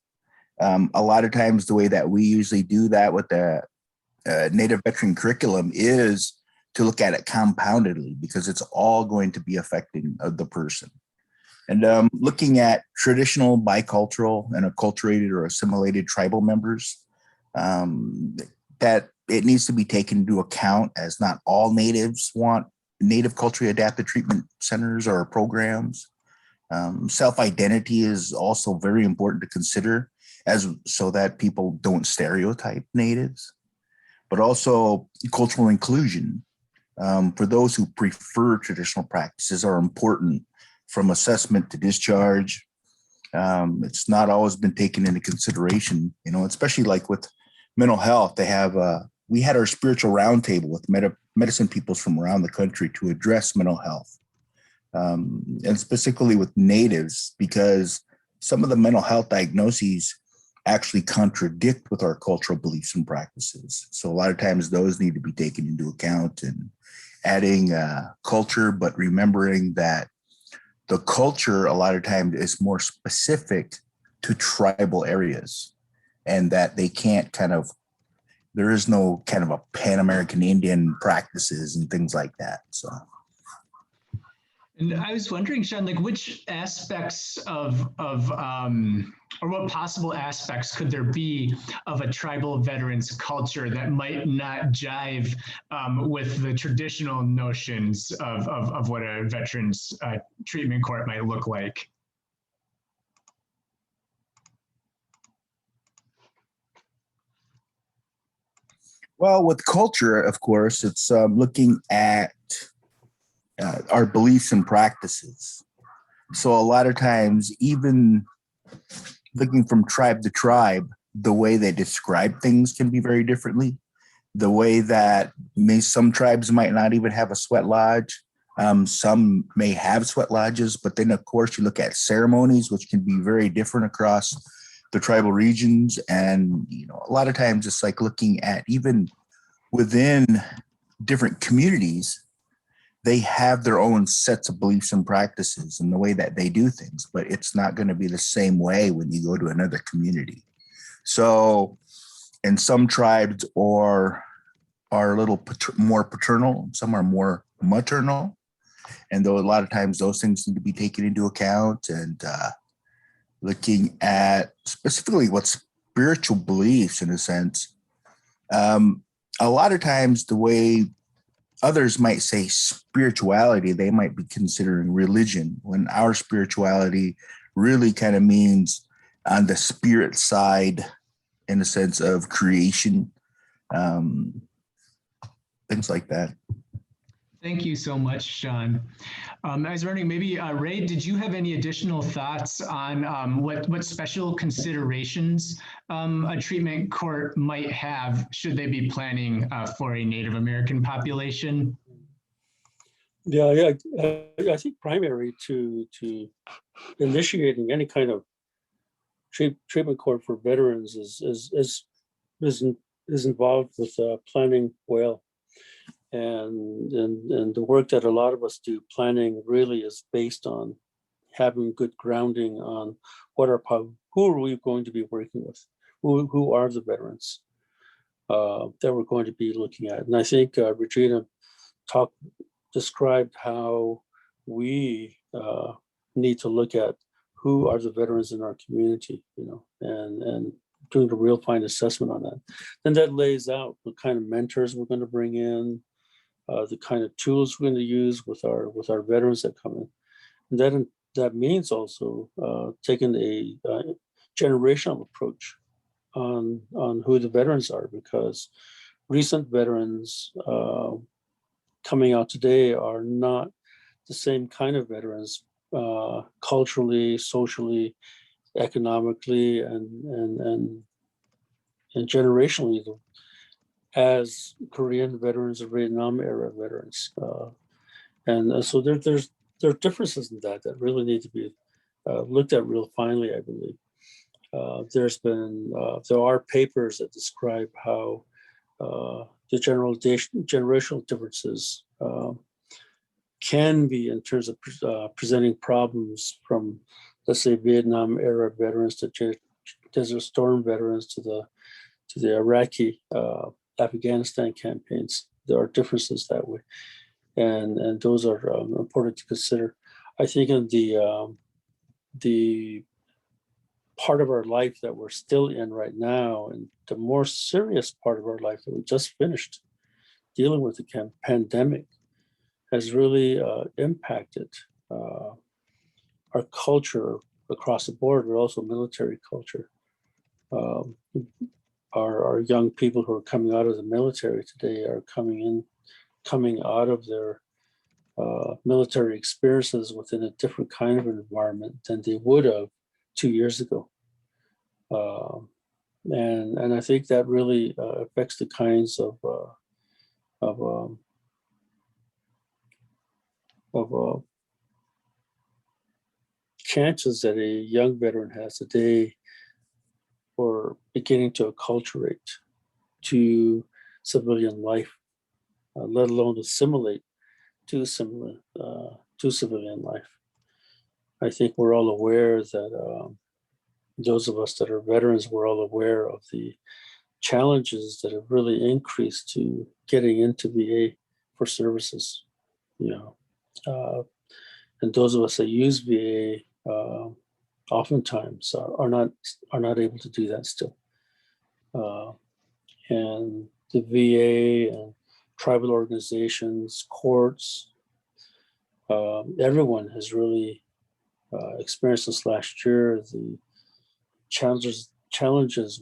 A lot of times, the way that we usually do that with the Native veteran curriculum is to look at it compoundedly, because it's all going to be affecting the person. And looking at traditional, bicultural, and acculturated or assimilated tribal members, that it needs to be taken into account, as not all natives want native culturally adapted treatment centers or programs. Self-identity is also very important to consider, so that people don't stereotype natives, but also cultural inclusion. For those who prefer traditional practices are important, from assessment to discharge. It's not always been taken into consideration, especially like with mental health. We had our spiritual roundtable with medicine peoples from around the country to address mental health, and specifically with natives, because some of the mental health diagnoses actually contradict with our cultural beliefs and practices. So a lot of times those need to be taken into account, and adding culture, but remembering that the culture a lot of times is more specific to tribal areas, and that they can't there is no kind of a Pan-American Indian practices and things like that. So. And I was wondering, Sean, like which aspects or what possible aspects could there be of a tribal veterans culture that might not jive with the traditional notions of what a veterans treatment court might look like? Well, with culture, of course, it's looking at our beliefs and practices. So a lot of times, even looking from tribe to tribe, the way they describe things can be very differently. The way that some tribes might not even have a sweat lodge. Some may have sweat lodges, but then of course you look at ceremonies, which can be very different across the tribal regions. And, a lot of times it's like looking at even within different communities, they have their own sets of beliefs and practices and the way that they do things, but it's not going to be the same way when you go to another community. So, and some tribes are a little more paternal, some are more maternal. And though a lot of times those things need to be taken into account, and looking at specifically what spiritual beliefs, in a sense, a lot of times the way others might say spirituality, they might be considering religion, when our spirituality really kind of means on the spirit side, in the sense of creation, things like that. Thank you so much, Sean. I was wondering, maybe Ray, did you have any additional thoughts on what special considerations a treatment court might have should they be planning for a Native American population? Yeah, I think primary to initiating any kind of treatment court for veterans is involved with planning well. And the work that a lot of us do, planning, really is based on having good grounding on who are we going to be working with, who are the veterans that we're going to be looking at. And I think Regina described how we need to look at who are the veterans in our community, and doing a real fine assessment on that. Then that lays out what kind of mentors we're going to bring in, the kind of tools we're going to use with our veterans that come in. That means also taking a generational approach on who the veterans are, because recent veterans coming out today are not the same kind of veterans culturally, socially, economically, and generationally as Korean veterans or Vietnam era veterans. So there are differences in that really need to be looked at real finely, I believe. There are papers that describe how the generational differences can be in terms of presenting problems from, let's say, Vietnam era veterans to Desert Storm veterans to the Iraqi Afghanistan campaigns. There are differences that way, and those are important to consider. I think in the part of our life that we're still in right now, and the more serious part of our life that we just finished, dealing with the pandemic, has really impacted our culture across the board, but also military culture. Our young people who are coming out of the military today are coming out of their military experiences within a different kind of environment than they would have 2 years ago. And I think that really affects the kinds of chances that a young veteran has today for beginning to acculturate to civilian life, let alone assimilate to civilian life. I think we're all aware that those of us that are veterans, we're all aware of the challenges that have really increased to getting into VA for services, and those of us that use VA oftentimes are not able to do that still. And the VA and tribal organizations, courts, everyone has really experienced this last year, the challenges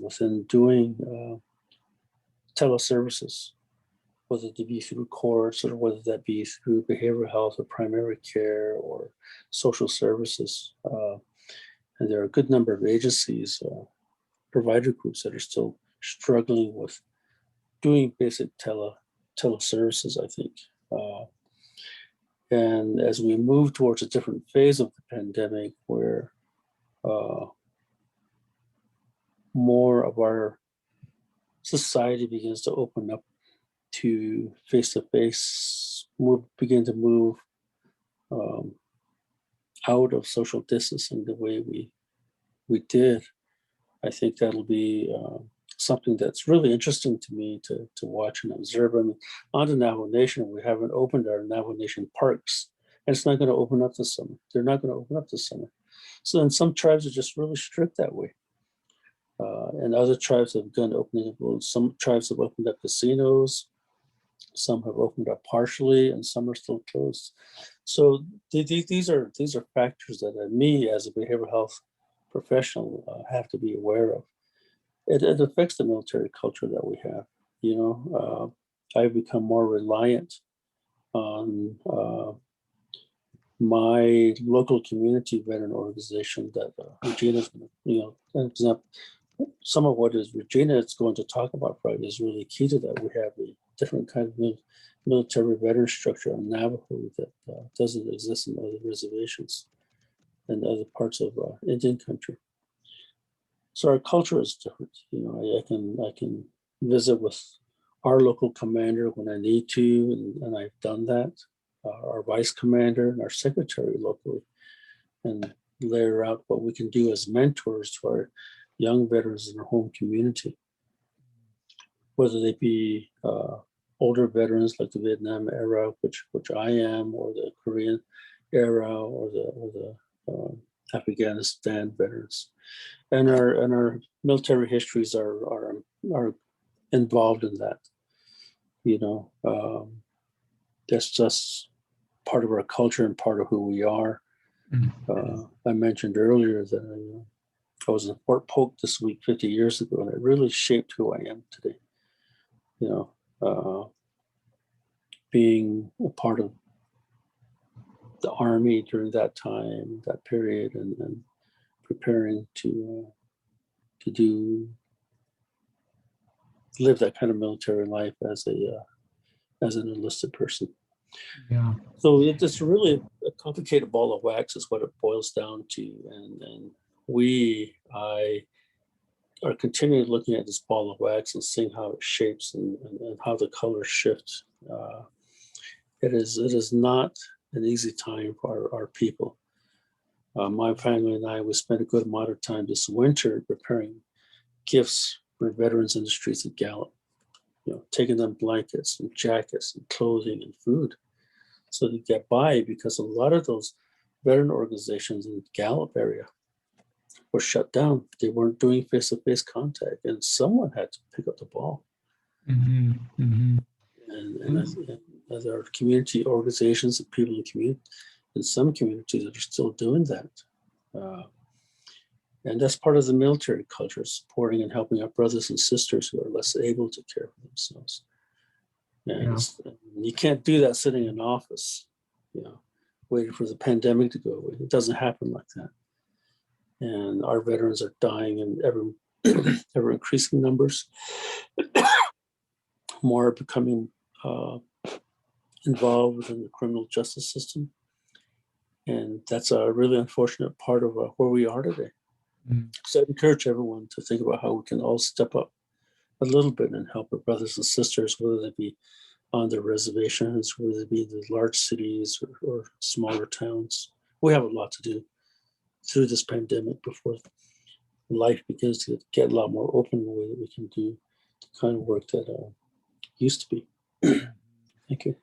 within doing teleservices, whether it be through courts or whether that be through behavioral health or primary care or social services. And there are a good number of agencies, provider groups that are still struggling with doing basic teleservices, I think. And as we move towards a different phase of the pandemic where more of our society begins to open up to face-to-face, begin to move out of social distancing the way we did, I think that'll be something that's really interesting to me to watch and observe. I mean, on the Navajo Nation, we haven't opened our Navajo Nation parks, and it's not going to open up this summer. They're not going to open up this summer. So then some tribes are just really strict that way. And other tribes have begun opening up. Some tribes have opened up casinos, some have opened up partially, and some are still closed. So these are factors that me as a behavioral health professional have to be aware of. It affects the military culture that we have. I've become more reliant on my local community veteran organization that Regina's, example. Some of what Regina is going to talk about Friday is really key to that. We have a different kind of military veteran structure on Navajo that doesn't exist in other reservations and other parts of Indian country. So our culture is different. I can visit with our local commander when I need to, and I've done that. Our vice commander and our secretary locally, and layer out what we can do as mentors to our young veterans in our home community, whether they be older veterans like the Vietnam era, which I am, or the Korean era, or the Afghanistan veterans, and our military histories are involved in that. That's just part of our culture and part of who we are. I mentioned earlier that I was in Fort Polk this week 50 years ago, and it really shaped who I am today. Being a part of the Army during that time, that period, and preparing to live that kind of military life as an enlisted person. Yeah. So it's really a complicated ball of wax is what it boils down to. And I are continuing looking at this ball of wax and seeing how it shapes and how the colors shift. It is not an easy time for our people. My family and I, we spent a good amount of time this winter preparing gifts for veterans in the streets of Gallup, taking them blankets and jackets and clothing and food so they get by, because a lot of those veteran organizations in the Gallup area were shut down. They weren't doing face-to-face contact, and someone had to pick up the ball. Mm-hmm. Mm-hmm. And as our community organizations and people in the community, in some communities that are still doing that. And that's part of the military culture, supporting and helping our brothers and sisters who are less able to care for themselves. And you can't do that sitting in an office, waiting for the pandemic to go away. It doesn't happen like that. And our veterans are dying in ever increasing numbers. More are becoming involved in the criminal justice system. And that's a really unfortunate part of where we are today. So I encourage everyone to think about how we can all step up a little bit and help our brothers and sisters, whether they be on their reservations, whether they be in the large cities or smaller towns. We have a lot to do through this pandemic before life begins to get a lot more open in the way that we can do the kind of work that used to be. Thank you.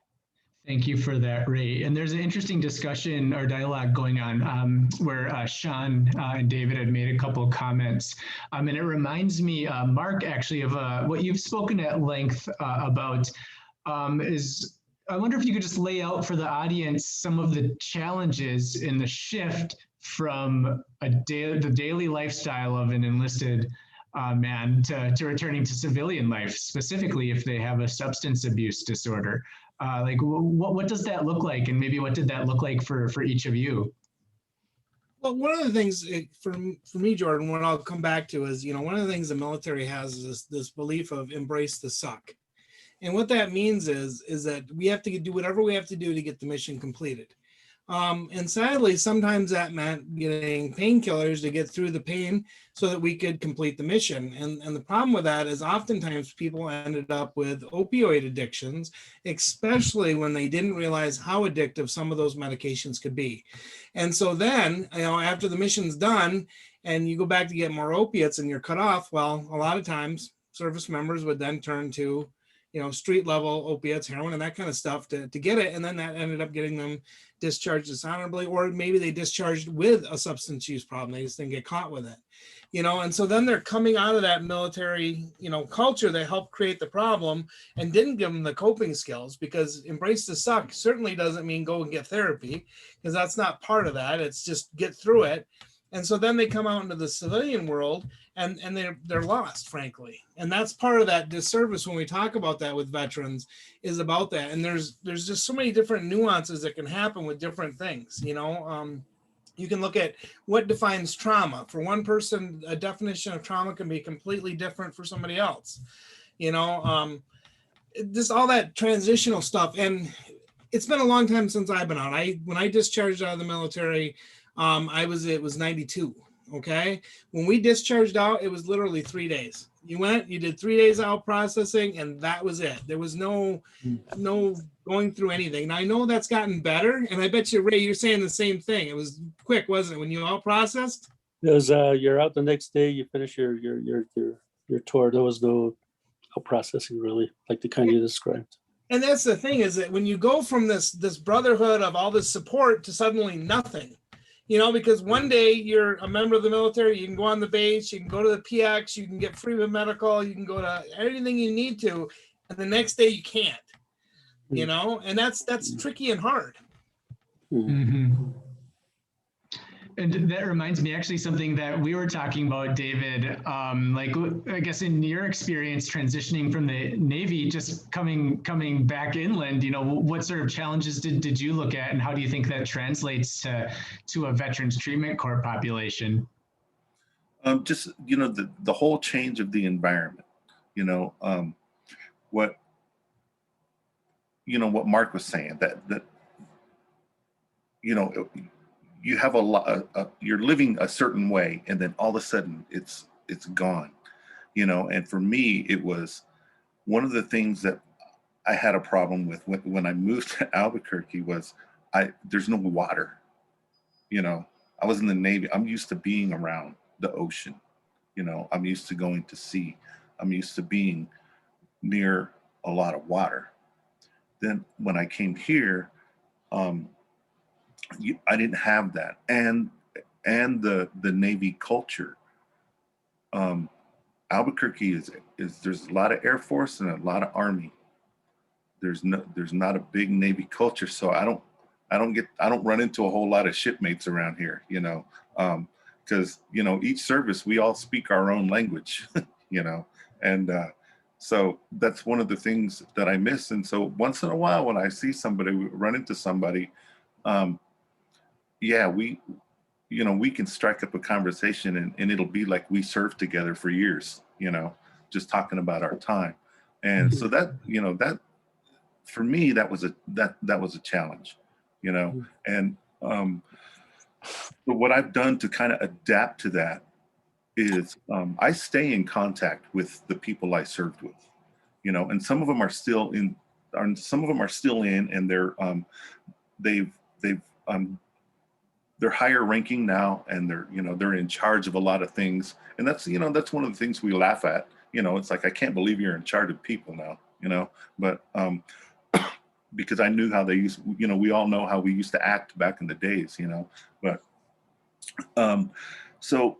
Thank you for that, Ray. And there's an interesting discussion or dialogue going on where Sean and David had made a couple of comments. And it reminds me, Mark, actually, of what you've spoken at length about is, I wonder if you could just lay out for the audience some of the challenges in the shift from the daily lifestyle of an enlisted man to returning to civilian life, specifically if they have a substance abuse disorder. What does that look like? And maybe what did that look like for each of you? Well, one of the things for me, Jordan, what I'll come back to is, one of the things the military has is this belief of embrace the suck. And what that means is that we have to do whatever we have to do to get the mission completed. And sadly, sometimes that meant getting painkillers to get through the pain so that we could complete the mission. And the problem with that is oftentimes people ended up with opioid addictions, especially when they didn't realize how addictive some of those medications could be. And so then, after the mission's done and you go back to get more opiates and you're cut off, well, a lot of times service members would then turn to street level opiates, heroin, and that kind of stuff to get it. And then that ended up getting them discharged dishonorably, or maybe they discharged with a substance use problem. They just didn't get caught with it, and so then they're coming out of that military, culture that helped create the problem and didn't give them the coping skills, because embrace the suck certainly doesn't mean go and get therapy, because that's not part of that. It's just get through it. And so then they come out into the civilian world and they're lost, frankly. And that's part of that disservice when we talk about that with veterans, is about that. And there's just so many different nuances that can happen with different things. You can look at what defines trauma. For one person, a definition of trauma can be completely different for somebody else. Just all that transitional stuff. And it's been a long time since I've been out. When I discharged out of the military, it was 92. Okay. When we discharged out, it was literally 3 days. You did 3 days out processing, and that was it. There was no going through anything. And I know that's gotten better. And I bet you, Ray, you're saying the same thing. It was quick, wasn't it, when you out processed? It was, you're out the next day, you finish your tour. There was no out processing, really, like the kind you described. And that's the thing, is that when you go from this brotherhood of all this support to suddenly nothing, because one day you're a member of the military, you can go on the base, you can go to the PX, you can get free medical, you can go to anything you need to, and the next day you can't, and that's tricky and hard. Mm-hmm. and that reminds me actually something that we were talking about, David. Like, I guess in your experience transitioning from the Navy, just coming back inland, you know, what sort of challenges did you look at, and how do you think that translates to a Veterans Treatment Corps population? Just, you know, the whole change of the environment, you know, what Mark was saying, that you know, you have a lot, you're living a certain way, and then all of a sudden it's gone, you know. And for me, it was one of the things that I had a problem with when I moved to Albuquerque was there's no water, you know. I was in the Navy. I'm used to being around the ocean, you know. I'm used to going to sea. I'm used to being near a lot of water. Then when I came here, I didn't have that, and the Navy culture. Albuquerque is there's a lot of Air Force and a lot of Army. There's not a big Navy culture, so I don't run into a whole lot of shipmates around here, you know, because you know, each service we all speak our own language, you know, and so that's one of the things that I miss. And so once in a while, when I see somebody, we run into somebody, yeah, we can strike up a conversation, and it'll be like we served together for years, you know, just talking about our time. And so that, you know, that for me, that was a challenge, you know. And but what I've done to kind of adapt to that is I stay in contact with the people I served with, you know, and some of them are still in, and they're higher ranking now, and they're in charge of a lot of things. And that's one of the things we laugh at, you know. It's like, I can't believe you're in charge of people now, you know. But because I knew how they used, you know, we all know how we used to act back in the days, you know. But so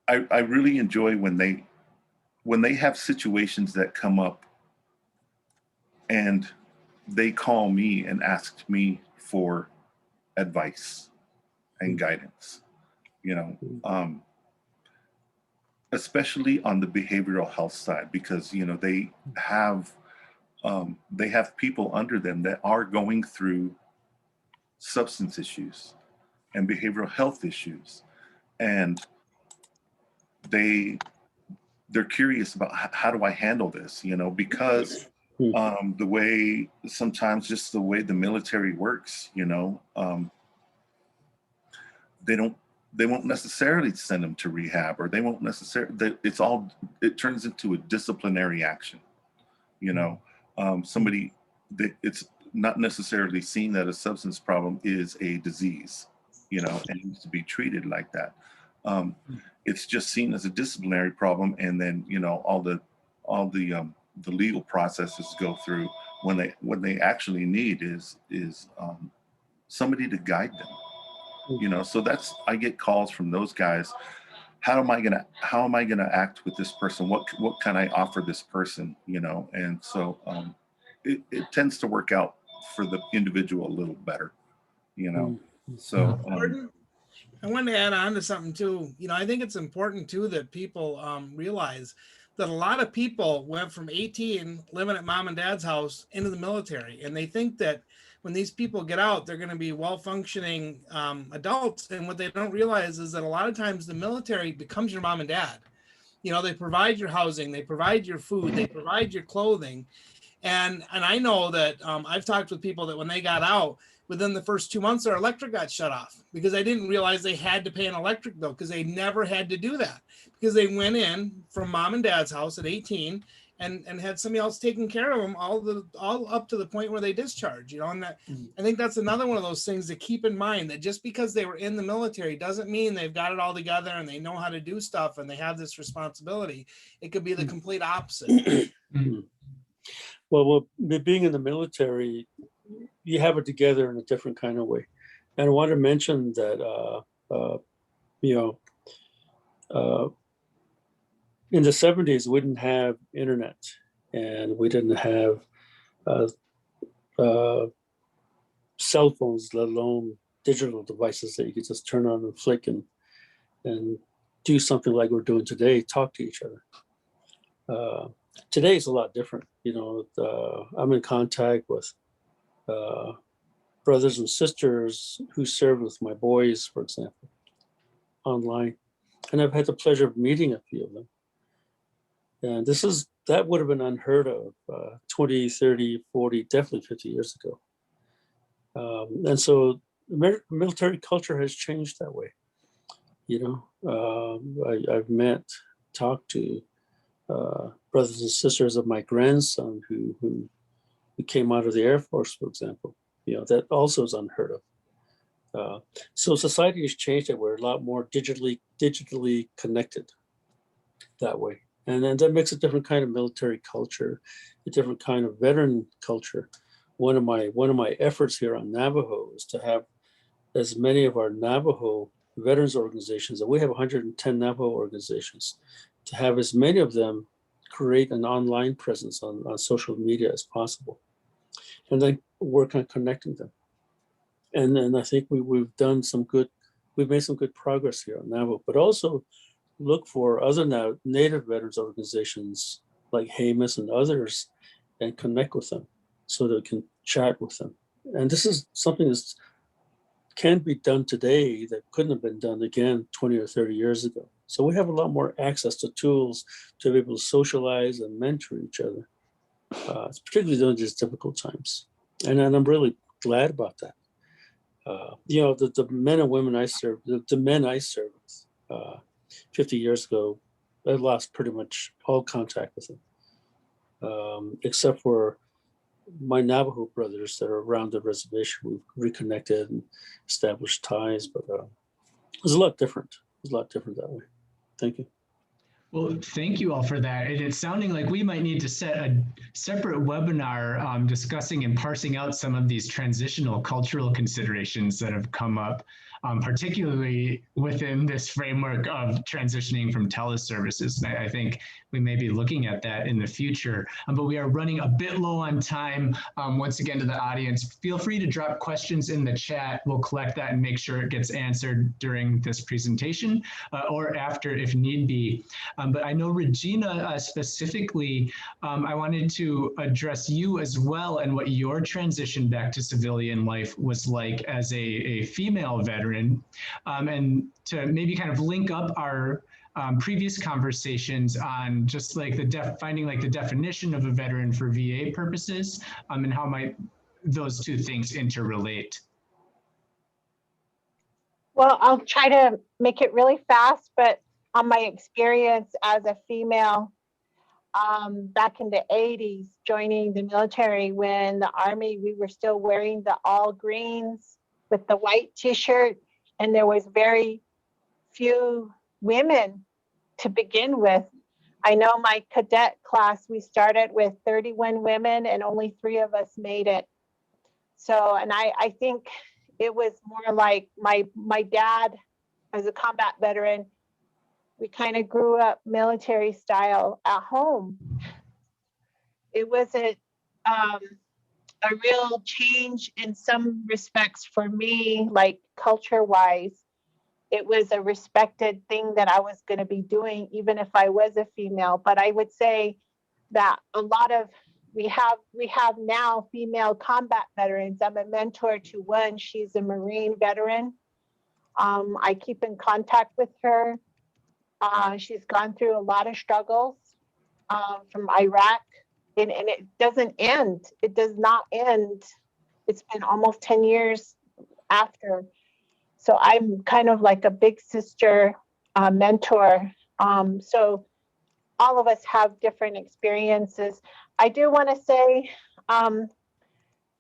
I really enjoy when they have situations that come up and they call me and ask me for advice and guidance, you know, especially on the behavioral health side, because, you know, they have people under them that are going through substance issues and behavioral health issues, and they're curious about how do I handle this, you know, because the way the way the military works, you know, they won't necessarily send them to rehab, or they won't necessarily, it turns into a disciplinary action, you know. Somebody that it's not necessarily seen that a substance problem is a disease, you know, and needs to be treated like that. It's just seen as a disciplinary problem, and then, you know, all the legal processes go through when what they actually need is somebody to guide them, you know. So I get calls from those guys. How am I gonna act with this person? What can I offer this person, you know? And so it tends to work out for the individual a little better, you know. So I wanted to add on to something too. You know, I think it's important too that people realize that a lot of people went from 18 living at mom and dad's house into the military, and they think that when these people get out, they're going to be well-functioning adults. And what they don't realize is that a lot of times the military becomes your mom and dad. You know, they provide your housing, they provide your food, they provide your clothing. And I know that I've talked with people that when they got out, within the first 2 months, their electric got shut off because they didn't realize they had to pay an electric bill, because they never had to do that, because they went in from mom and dad's house at 18 and had somebody else taking care of them all up to the point where they discharge, you know. And that, I think that's another one of those things to keep in mind, that just because they were in the military doesn't mean they've got it all together and they know how to do stuff and they have this responsibility. It could be the complete opposite. Well, being in the military, you have it together in a different kind of way. And I want to mention that, you know, in the 70s, we didn't have internet, and we didn't have cell phones, let alone digital devices that you could just turn on and flick and do something like we're doing today, talk to each other. Today is a lot different. I'm in contact with brothers and sisters who served with my boys, for example, online. And I've had the pleasure of meeting a few of them. And that would have been unheard of 20, 30, 40, definitely 50 years ago. And so the military culture has changed that way. I've talked to brothers and sisters of my grandson who came out of the Air Force, for example. That also is unheard of. So society has changed that we're a lot more digitally connected that way. And then that makes a different kind of military culture, a different kind of veteran culture. One of my efforts here on Navajo is to have as many of our Navajo veterans organizations, and we have 110 Navajo organizations, to have as many of them create an online presence on social media as possible, and then work on connecting them. And then I think we've made some good progress here on Navajo, but also look for other Native veterans organizations like Hamas and others and connect with them so that we can chat with them. And this is something that can be done today that couldn't have been done again 20 or 30 years ago. So we have a lot more access to tools to be able to socialize and mentor each other, particularly during these difficult times. And I'm really glad about that. The men and women I served, the men I served with 50 years ago, I lost pretty much all contact with them, except for my Navajo brothers that are around the reservation. We've reconnected and established ties, but it was a lot different. It was a lot different that way. Thank you. Well, thank you all for that. And it's sounding like we might need to set a separate webinar discussing and parsing out some of these transitional cultural considerations that have come up, particularly within this framework of transitioning from teleservices. And I think we may be looking at that in the future, but we are running a bit low on time. Once again, to the audience, feel free to drop questions in the chat. We'll collect that and make sure it gets answered during this presentation or after if need be. But I know Regina specifically, I wanted to address you as well and what your transition back to civilian life was like as a female veteran, and to maybe kind of link up our previous conversations on just like finding like the definition of a veteran for VA purposes, and how might those two things interrelate. Well, I'll try to make it really fast, but on my experience as a female back in the 80s, joining the military when the Army, we were still wearing the all greens with the white t-shirt, and there was very few women to begin with. I know my cadet class, we started with 31 women and only 3 of us made it. So, and I think it was more like my dad as a combat veteran, we kind of grew up military style at home. It wasn't a real change in some respects for me, like culture-wise. It was a respected thing that I was going to be doing, even if I was a female. But I would say that a lot of, we have now female combat veterans. I'm a mentor to one. She's a Marine veteran. I keep in contact with her. She's gone through a lot of struggles from Iraq, and it doesn't end. It does not end. It's been almost 10 years after. So I'm kind of like a big sister mentor. So all of us have different experiences. I do want to say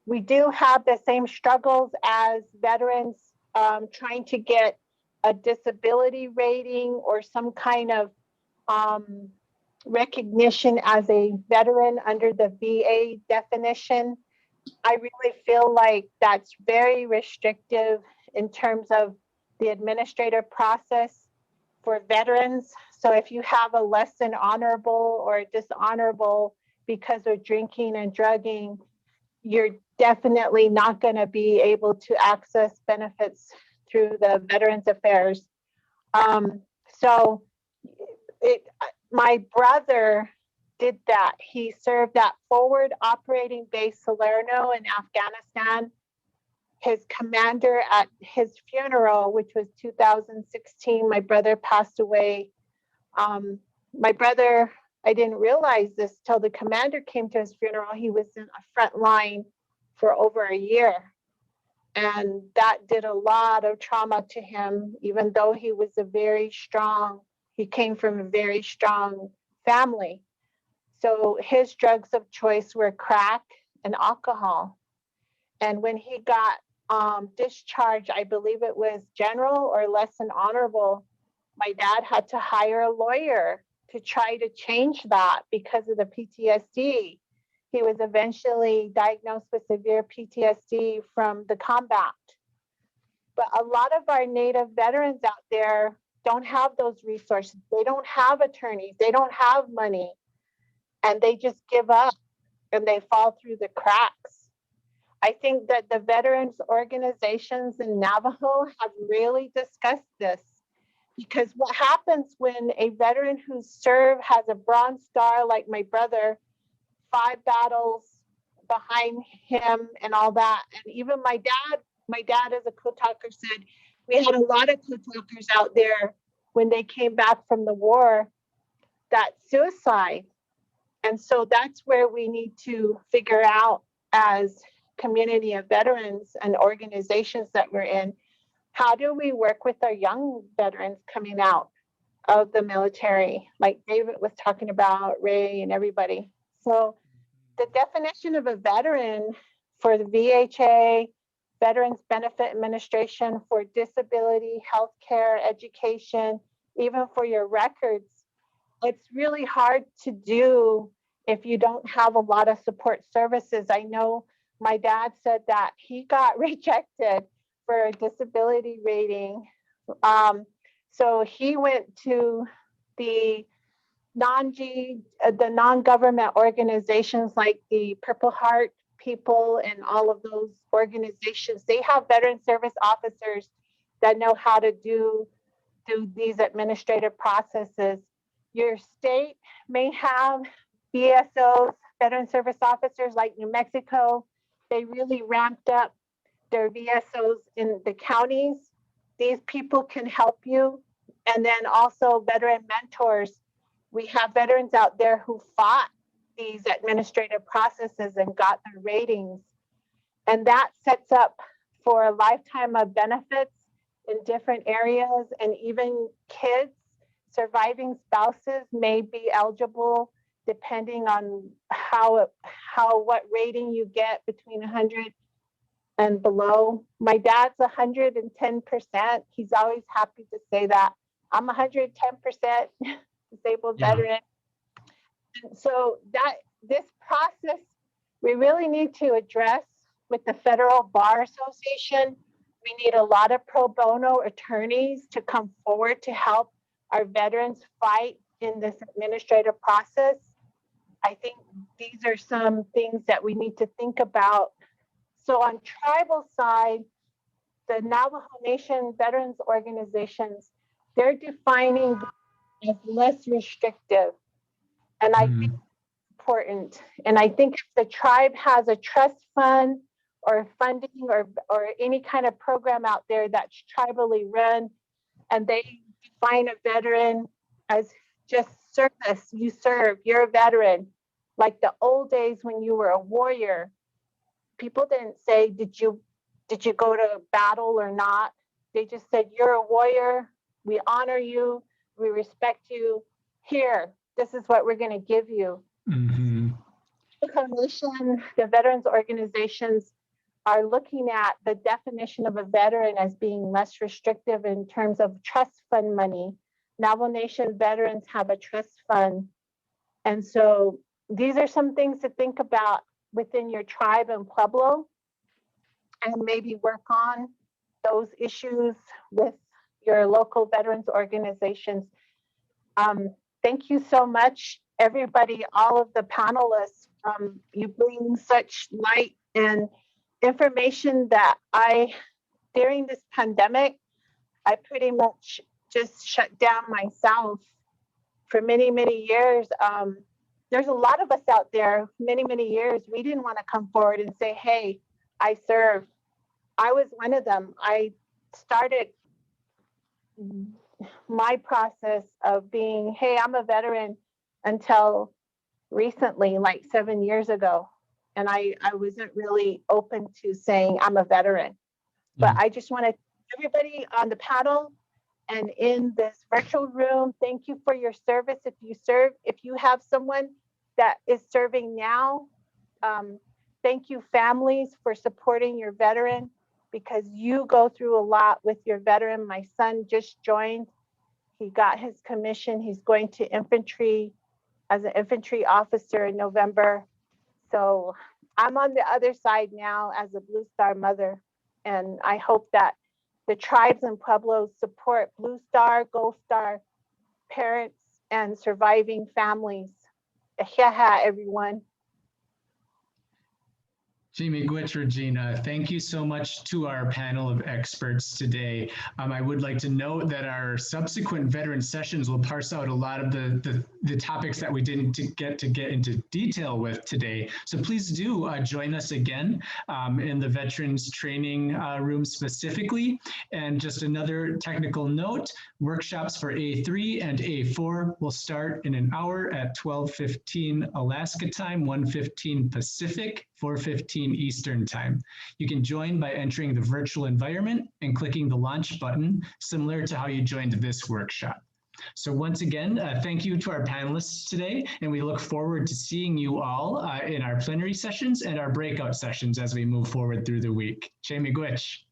we do have the same struggles as veterans trying to get a disability rating or some kind of recognition as a veteran under the VA definition. I really feel like that's very restrictive in terms of the administrative process for veterans. So if you have a less than honorable or dishonorable because of drinking and drugging, you're definitely not going to be able to access benefits through the Veterans Affairs. So my brother did that. He served at Forward Operating Base Salerno in Afghanistan. His commander at his funeral, which was 2016, my brother passed away. My brother, I didn't realize this till the commander came to his funeral. He was in a front line for over a year. And that did a lot of trauma to him, even though he was he came from a very strong family. So his drugs of choice were crack and alcohol. And when he got discharged, I believe it was general or less than honorable, my dad had to hire a lawyer to try to change that because of the PTSD. He was eventually diagnosed with severe PTSD from the combat. But a lot of our Native veterans out there don't have those resources. They don't have attorneys. They don't have money. And they just give up and they fall through the cracks. I think that the veterans organizations in Navajo have really discussed this, because what happens when a veteran who's served has a Bronze Star like my brother, 5 battles behind him and all that. And even my dad as a code talker said, we had a lot of code talkers out there when they came back from the war that suicide. And so that's where we need to figure out as community of veterans and organizations that we're in, how do we work with our young veterans coming out of the military, like David was talking about, Ray and everybody. So the definition of a veteran for the VHA, Veterans Benefit Administration, for disability, healthcare, education, even for your records, it's really hard to do if you don't have a lot of support services. I know my dad said that he got rejected for a disability rating. So he went to the non-government organizations like the Purple Heart people and all of those organizations. They have veteran service officers that know how to do these administrative processes. Your state may have VSOs, veteran service officers, like New Mexico. They really ramped up their VSOs in the counties. These people can help you. And then also veteran mentors. We have veterans out there who fought these administrative processes and got their ratings. And that sets up for a lifetime of benefits in different areas. And even kids, surviving spouses may be eligible depending on what rating you get between 100 and below. My dad's 110%. He's always happy to say that. I'm 110% disabled veteran. And so this process, we really need to address with the Federal Bar Association. We need a lot of pro bono attorneys to come forward to help our veterans fight in this administrative process. I think these are some things that we need to think about. So on tribal side, the Navajo Nation veterans organizations, they're defining as less restrictive. And I think it's important. And I think if the tribe has a trust fund or funding or any kind of program out there that's tribally run, and they define a veteran as just service, you serve, you're a veteran. Like the old days when you were a warrior, people didn't say, did you go to battle or not? They just said, you're a warrior, we honor you, we respect you. Here, this is what we're going to give you. The Recarnation, the veterans organizations are looking at the definition of a veteran as being less restrictive in terms of trust fund money. Navajo Nation veterans have a trust fund. And so these are some things to think about within your tribe and Pueblo, and maybe work on those issues with your local veterans organizations. Thank you so much, everybody, all of the panelists. You bring such light and information that during this pandemic, I pretty much just shut down myself for many, many years. There's a lot of us out there, many, many years, we didn't want to come forward and say, hey, I serve. I was one of them. I started my process of being, hey, I'm a veteran until recently, like 7 years ago. And I wasn't really open to saying I'm a veteran. But I just want to everybody on the panel and in this virtual room, thank you for your service. If you have someone that is serving now, thank you families for supporting your veteran, because you go through a lot with your veteran. My son just joined. He got his commission. He's going to infantry as an infantry officer in November. So I'm on the other side now as a Blue Star mother. And I hope that the tribes and pueblos support Blue Star, Gold Star parents and surviving families. Ejeha, everyone. Jamie Gwitch, Regina, thank you so much to our panel of experts today. I would like to note that our subsequent veteran sessions will parse out a lot of the topics that we didn't get into detail with today. So please do join us again in the veterans training room specifically. And just another technical note, workshops for A3 and A4 will start in an hour at 12:15 Alaska time, 1:15 Pacific, 4:15 Eastern time. You can join by entering the virtual environment and clicking the launch button, similar to how you joined this workshop. So once again, thank you to our panelists today, and we look forward to seeing you all in our plenary sessions and our breakout sessions as we move forward through the week. Jamie Gwitch.